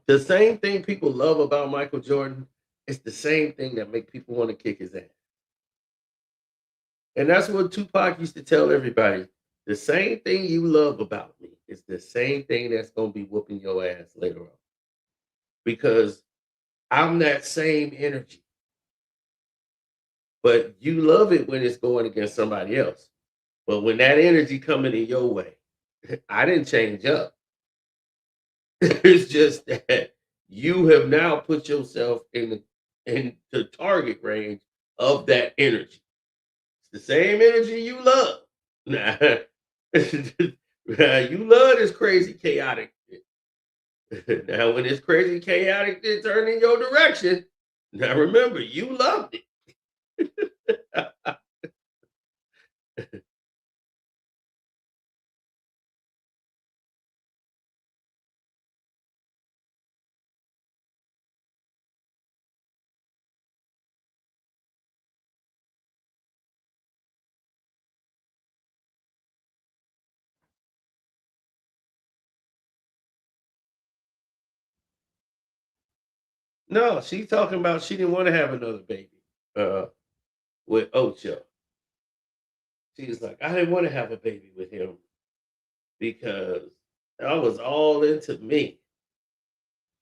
The same thing people love about Michael Jordan, it's the same thing that make people want to kick his ass. And that's what Tupac used to tell everybody. The same thing you love about me is the same thing that's going to be whooping your ass later on. Because I'm that same energy. But you love it when it's going against somebody else. But when that energy coming in your way, I didn't change up. It's just that you have now put yourself in in the target range of that energy. It's the same energy you love. Nah, you love this crazy chaotic shit. Now, when it's crazy chaotic shit turn in your direction, now remember you loved it. No, she's talking about she didn't want to have another baby with Ocho. She was like, I didn't want to have a baby with him because I was all into me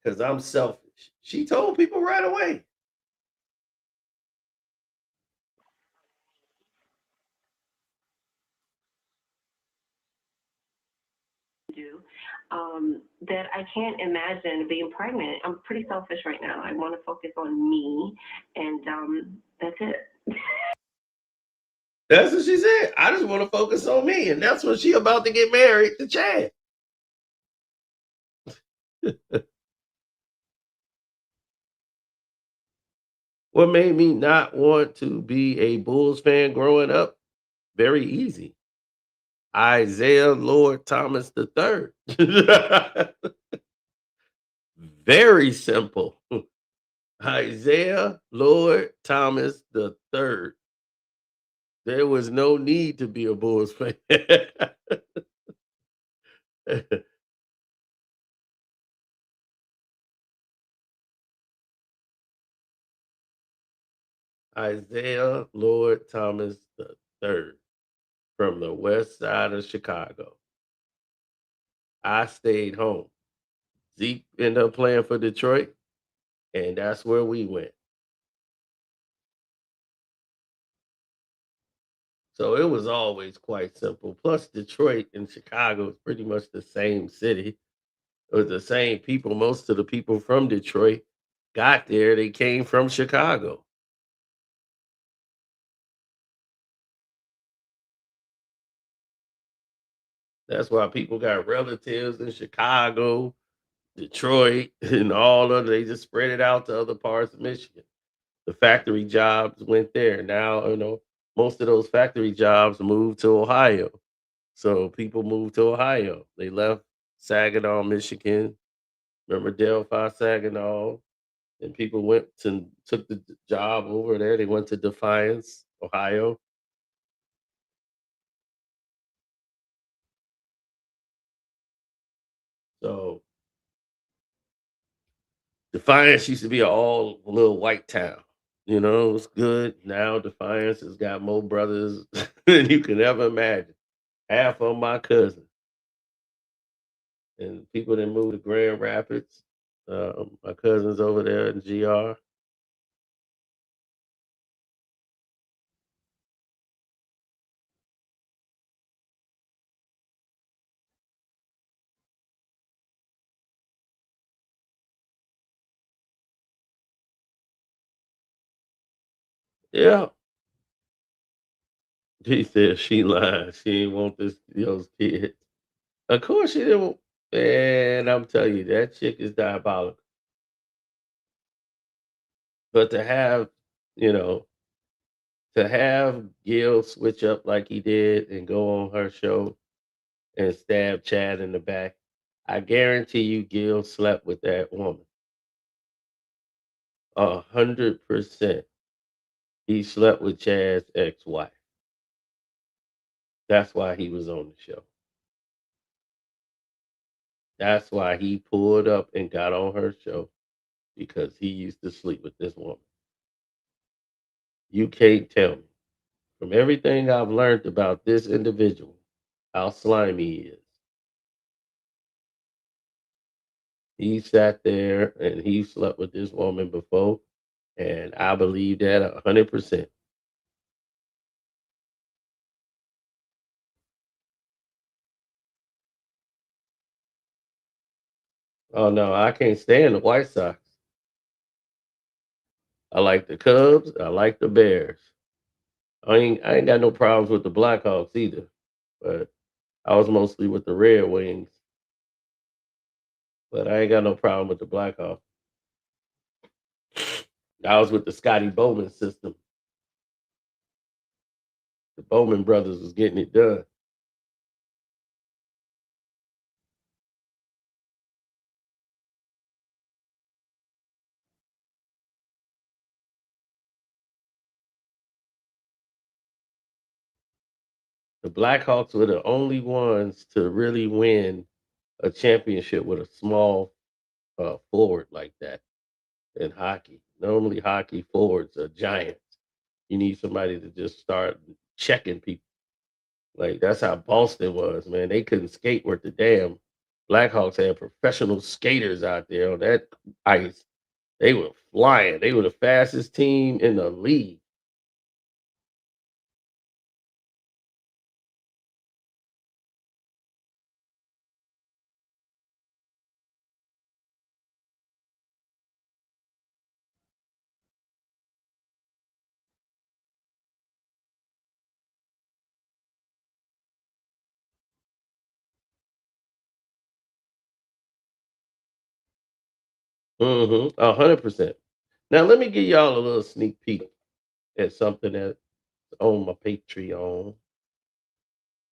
because I'm selfish. She told people right away. Do that I can't imagine being pregnant. I'm pretty selfish right now. I want to focus on me, and that's it. That's what she said. I just want to focus on me. And that's when she about to get married to Chad. What made me not want to be a Bulls fan growing up? Very easy. Isaiah Lord Thomas III. Very simple. Isaiah Lord Thomas III. There was no need to be a Bulls fan. Isaiah Lord Thomas III from the west side of Chicago. I stayed home. Zeke ended up playing for Detroit, and that's where we went. So it was always quite simple. Plus, Detroit and Chicago is pretty much the same city. It was the same people. Most of the people from Detroit got there, they came from Chicago. That's why people got relatives in Chicago, Detroit, and all of they just spread it out to other parts of Michigan. The factory jobs went there. Now, most of those factory jobs moved to Ohio. So people moved to Ohio. They left Saginaw, Michigan. Remember Delphi, Saginaw? And people went to took the job over there. They went to Defiance, Ohio. So Defiance used to be a all little white town. It was good. Now Defiance has got more brothers than you can ever imagine. Half of my cousins. And people that moved to Grand Rapids. My cousins over there in GR. Yeah. She said she lied. She didn't want those kids. Of course she didn't. Man, I'm telling you, that chick is diabolical. But you know, to have Gil switch up like he did and go on her show and stab Chad in the back, I guarantee you Gil slept with that woman. 100%. He slept with Chad's ex-wife. That's why he was on the show. That's why he pulled up and got on her show because he used to sleep with this woman. You can't tell me from everything I've learned about this individual how slimy he is. He sat there and he slept with this woman before, and I believe that 100%. Oh no, I can't stand the White Sox. I like the Cubs. I like the Bears. I ain't got no problems with the Blackhawks either, but I was mostly with the Red Wings. But I ain't got no problem with the Blackhawks. I was with the Scotty Bowman system. The Bowman brothers was getting it done. The Blackhawks were the only ones to really win a championship with a small forward like that in hockey. Normally, hockey forwards are giants. You need somebody to just start checking people. Like that's how Boston was, man. They couldn't skate worth the damn. Blackhawks had professional skaters out there on that ice. They were flying. They were the fastest team in the league. Mm-hmm. 100%. Now let me give y'all a little sneak peek at something that's on my Patreon.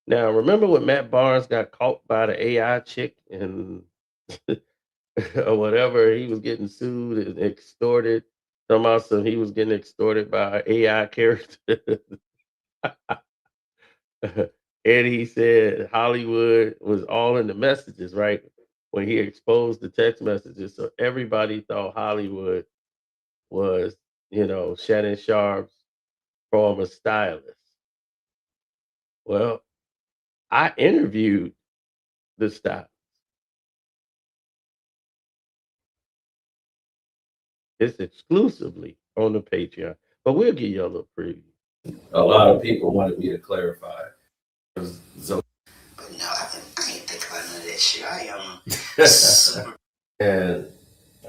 Now remember when Matt Barnes got caught by the AI chick and or whatever, he was getting sued and extorted. Somehow, so he was getting extorted by an AI character. And he said Hollywood was all in the messages, right? When he exposed the text messages. So everybody thought Hollywood was, Shannon Sharp's former stylist. Well, I interviewed the stylist. It's exclusively on the Patreon, but we'll give you a little preview. A lot of people wanted me to clarify. But no, I ain't think about none of that shit. I am super. And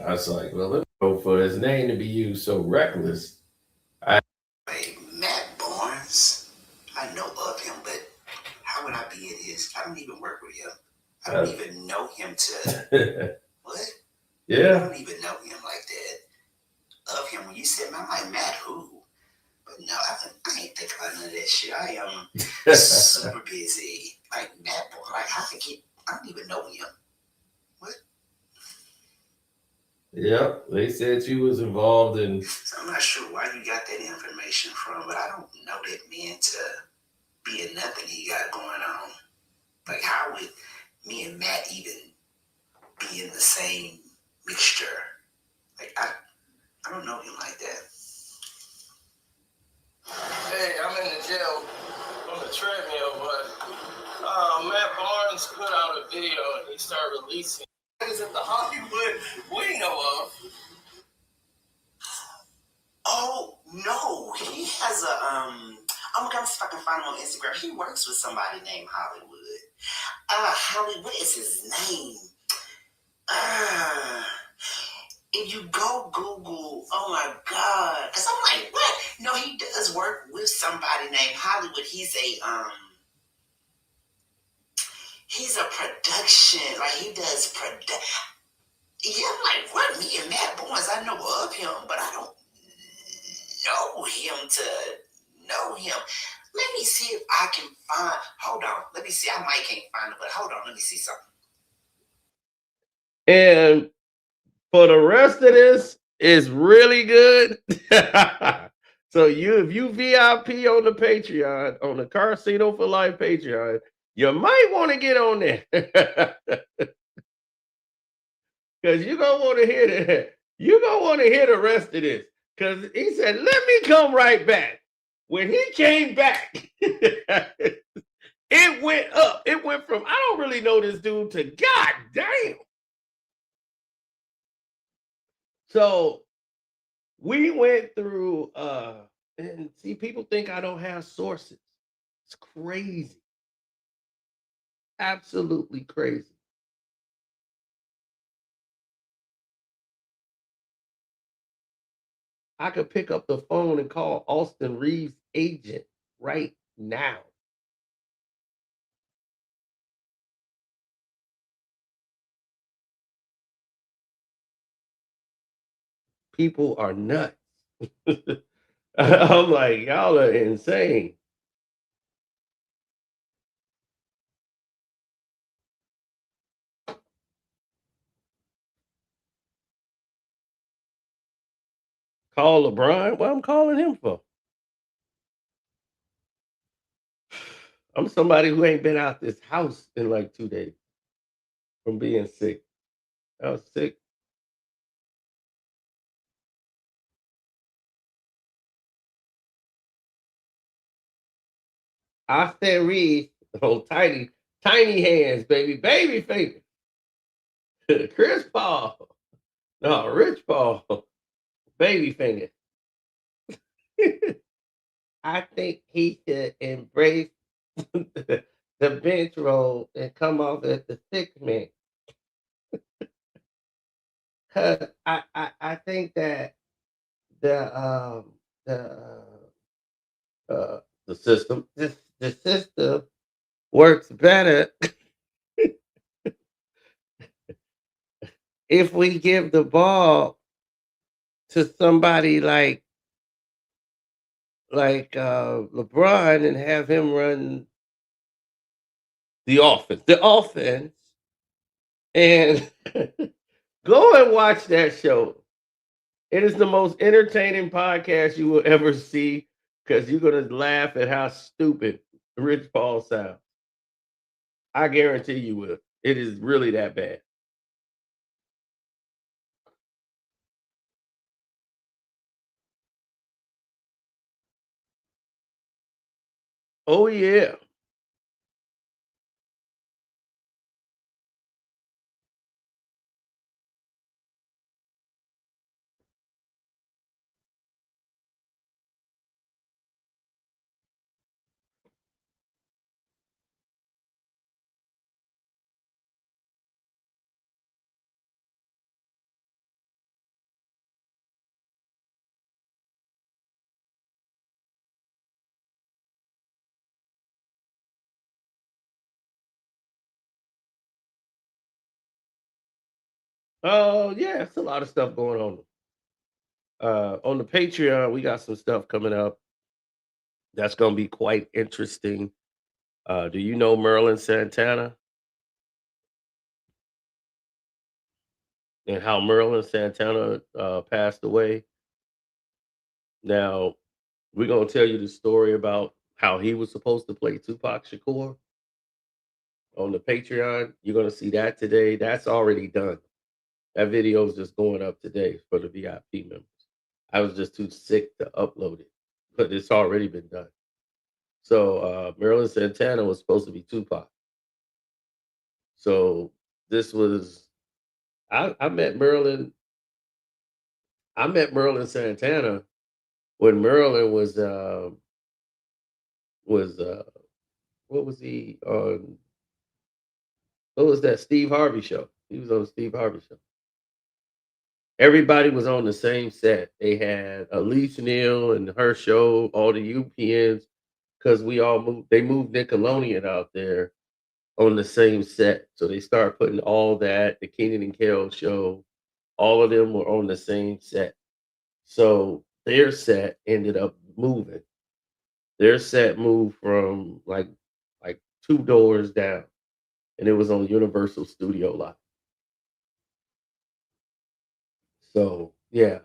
I was like, well, let me go for his name to be used so reckless. Hey, Matt Barnes, I know of him, but how would I be at his? I don't even work with him. I don't even know him to. What? I Yeah. don't even know him like that. Of him, when you said, man, I'm like, Matt who? But no, I ain't think about none of that shit. I am super busy. Like Matt Barnes, like I don't even know him. What? Yep, they said you was involved in. So I'm not sure why you got that information from, but I don't know that man to be in nothing he got going on. Like, how would me and Matt even be in the same mixture? Like, I don't know him like that. Hey, I'm in the jail on the treadmill, but Matt Barnes put out a video and he started releasing. Is it the Hollywood we know of? Oh no, he has a I'm gonna see if I can find him on Instagram. He works with somebody named Hollywood. Hollywood, what is his name? If you go Google, oh my God, because I'm like, what? No, he does work with somebody named Hollywood. He's a production, like he does production. Yeah, I'm like, what? Me and Matt Barnes, I know of him, but I don't know him to know him. Let me see if I can find. Hold on. Let me see. I might can't find it, but hold on. Let me see something. And for the rest of this, it's really good. So if you VIP on the Patreon, on the Casino for Life Patreon, you might want to get on there. Because you're gonna want to hear that. You're gonna want to hear the rest of this. Because he said, let me come right back. When he came back, it went up. It went from, I don't really know this dude, to God damn. So we went through and see, people think I don't have sources. It's crazy. Absolutely crazy. I could pick up the phone and call Austin Reeves' agent right now. People are nuts. I'm like, y'all are insane. Call LeBron? What I'm calling him for? I'm somebody who ain't been out this house in like 2 days from being sick. I was sick. Austin Reeves, oh tiny hands, baby fingers. Chris Paul, no, Rich Paul, baby finger. I think he should embrace the bench role and come off as the sixth man. Cause I think that the the the system the system works better if we give the ball to somebody like LeBron and have him run the offense. The offense and go and watch that show. It is the most entertaining podcast you will ever see because you're gonna laugh at how stupid Rich Paul sounds. I guarantee you will. It is really that bad. Oh yeah. Oh yeah, it's a lot of stuff going on. On the Patreon, we got some stuff coming up that's gonna be quite interesting. Do you know Merlin Santana and how Merlin Santana passed away? Now, we're gonna tell you the story about how he was supposed to play Tupac Shakur on the Patreon. You're gonna see that today. That's already done. That video is just going up today for the VIP members. I was just too sick to upload it, but it's already been done. So Marilyn Santana was supposed to be Tupac. So this was I met Marilyn. I met Marilyn Santana when Marilyn was what was he on? What was that Steve Harvey show? He was on the Steve Harvey show. Everybody was on the same set. They had Elise Neal and her show, all the UPNs, because we all moved. They moved Nickelodeon out there on the same set, so they started putting all that. The Keenan and Kel show, all of them were on the same set. So their set ended up moving. Their set moved from like two doors down, and it was on Universal Studio Lot. So yeah,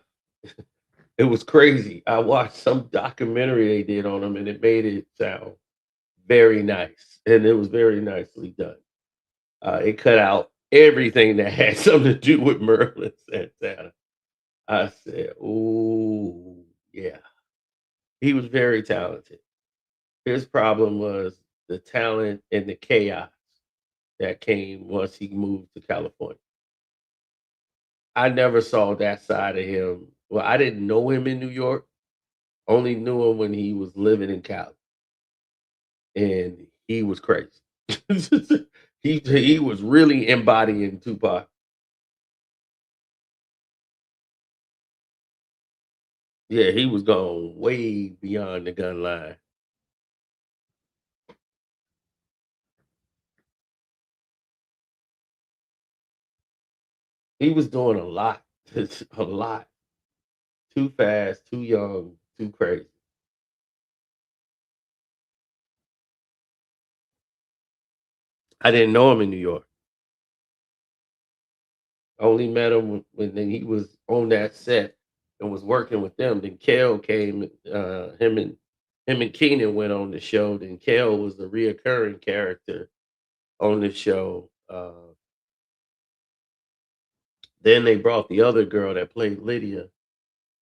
it was crazy. I watched some documentary they did on them, and it made it sound very nice, and it was very nicely done. It cut out everything that had something to do with Merlin Santana. I said, "Oh yeah, he was very talented." His problem was the talent and the chaos that came once he moved to California. I never saw that side of him. Well, I didn't know him in New York. Only knew him when he was living in Cali, and he was crazy. He was really embodying Tupac. Yeah, he was going way beyond the gun line. He was doing a lot. A lot. Too fast, too young, too crazy. I didn't know him in New York. I only met him when he was on that set and was working with them. Then Kel came, him and Keenan went on the show. Then Kel was the reoccurring character on the show. Then they brought the other girl that played Lydia.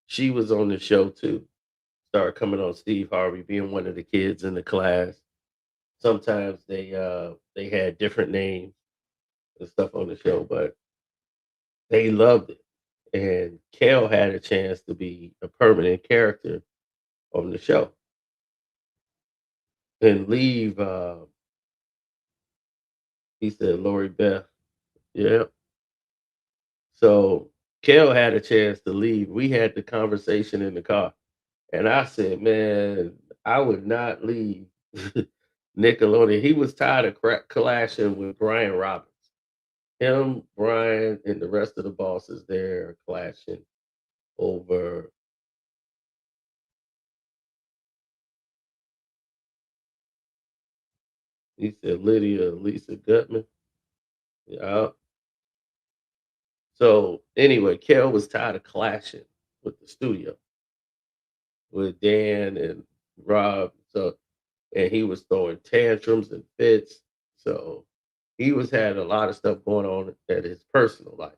She was on the show too. Started coming on Steve Harvey, being one of the kids in the class. Sometimes they had different names and stuff on the show, but they loved it. And Kel had a chance to be a permanent character on the show and leave. He said, Lori Beth. Yeah. So Kel had a chance to leave. We had the conversation in the car. And I said, man, I would not leave Nickelodeon. He was tired of clashing with Brian Robbins. Him, Brian, and the rest of the bosses there clashing over. He said Lydia, Lisa Gutman. Yeah. So anyway, Kel was tired of clashing with the studio, with Dan and Rob. So and he was throwing tantrums and fits. So he was had a lot of stuff going on at his personal life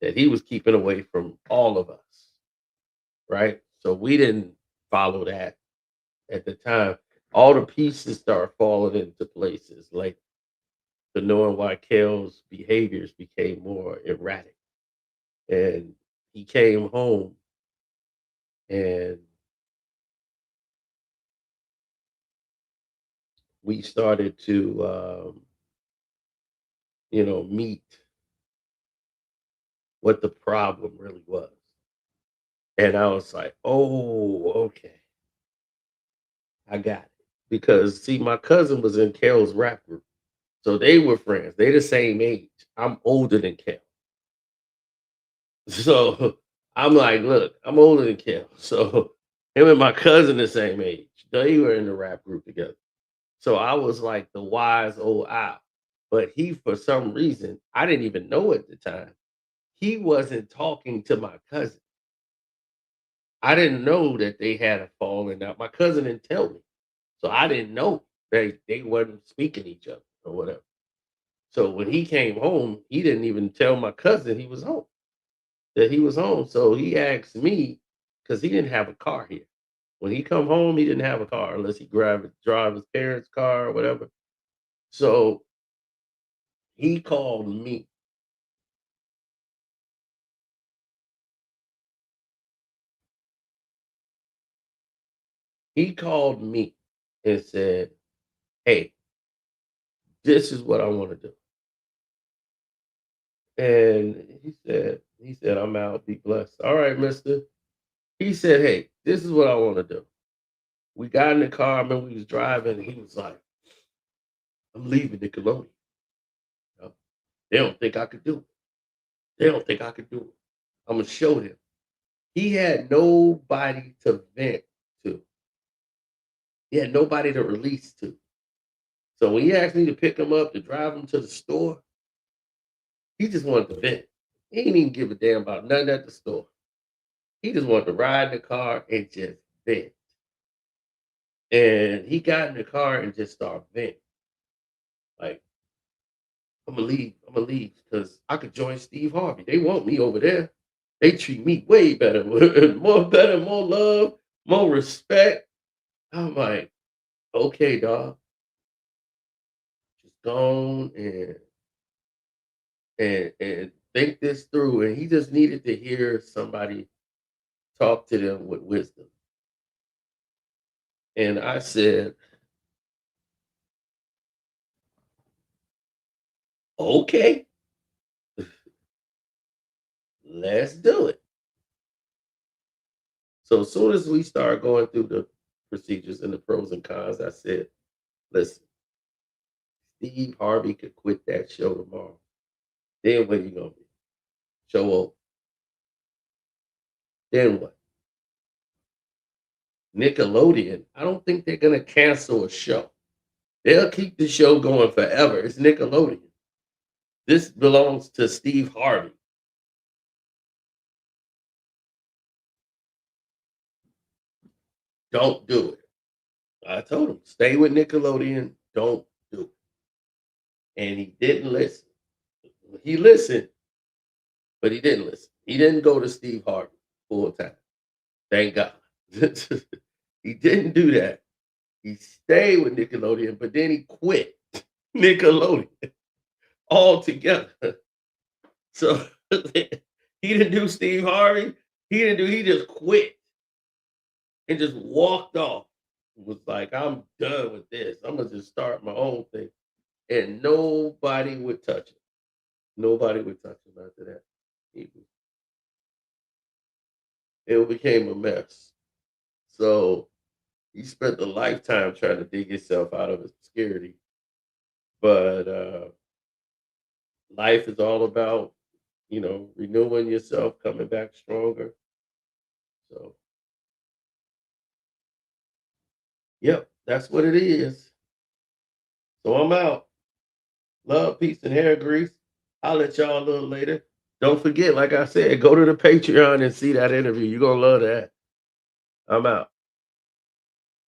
that he was keeping away from all of us, right? So we didn't follow that at the time. All the pieces start falling into places, like the knowing why Kel's behaviors became more erratic. And he came home and we started to meet what the problem really was. And I was like, oh, okay, I got it. Because see, my cousin was in Kel's rap group. So they were friends. They the same age. I'm older than Kel. So I'm like, look, I'm older than Kel. So him and my cousin the same age. They were in the rap group together. So I was like the wise old owl. But he, for some reason, I didn't even know at the time, he wasn't talking to my cousin. I didn't know that they had a falling out. My cousin didn't tell me. So I didn't know they wasn't speaking to each other or whatever. So when he came home, he didn't even tell my cousin he was home, that he was home. So he asked me, because he didn't have a car here. When he come home, he didn't have a car unless he drive his parents' car or whatever. So he called me. He called me and said, hey, this is what I want to do. And he said, I'm out, be blessed. All right, mister. He said, hey, this is what I want to do. We got in the car, I remember we was driving, and he was like, I'm leaving Nickelodeon. You know, they don't think I could do it. They don't think I could do it. I'm gonna show them. He had nobody to vent to. He had nobody to release to. So when he asked me to pick him up to drive him to the store, he just wanted to vent. He didn't even give a damn about nothing at the store. He just wanted to ride in the car and just vent. And he got in the car and just started venting. Like, I'm gonna leave. I'm gonna leave because I could join Steve Harvey. They want me over there. They treat me way better, more better, more love, more respect. I'm like, okay, dog, just go on and think this through. And he just needed to hear somebody talk to them with wisdom. And I said, okay, let's do it. So as soon as we started going through the procedures and the pros and cons, I said, listen, Steve Harvey could quit that show tomorrow. Then what you gonna be? Show up. Then what? Nickelodeon, I don't think they're gonna cancel a show. They'll keep the show going forever. It's Nickelodeon. This belongs to Steve Harvey. Don't do it. I told him, stay with Nickelodeon. Don't do it. And he didn't listen. He listened, but he didn't listen. He didn't go to Steve Harvey full time. Thank God. He didn't do that. He stayed with Nickelodeon, but then he quit Nickelodeon altogether. So he didn't do Steve Harvey. He just quit and just walked off. Was like, I'm done with this. I'm gonna just start my own thing. And nobody would touch it. Nobody would touch him after that. It became a mess. So he spent a lifetime trying to dig himself out of obscurity. But life is all about, renewing yourself, coming back stronger. So, yep, that's what it is. So I'm out. Love, peace, and hair grease. I'll let y'all a little later. Don't forget, like I said, go to the Patreon and see that interview. You're going to love that. I'm out.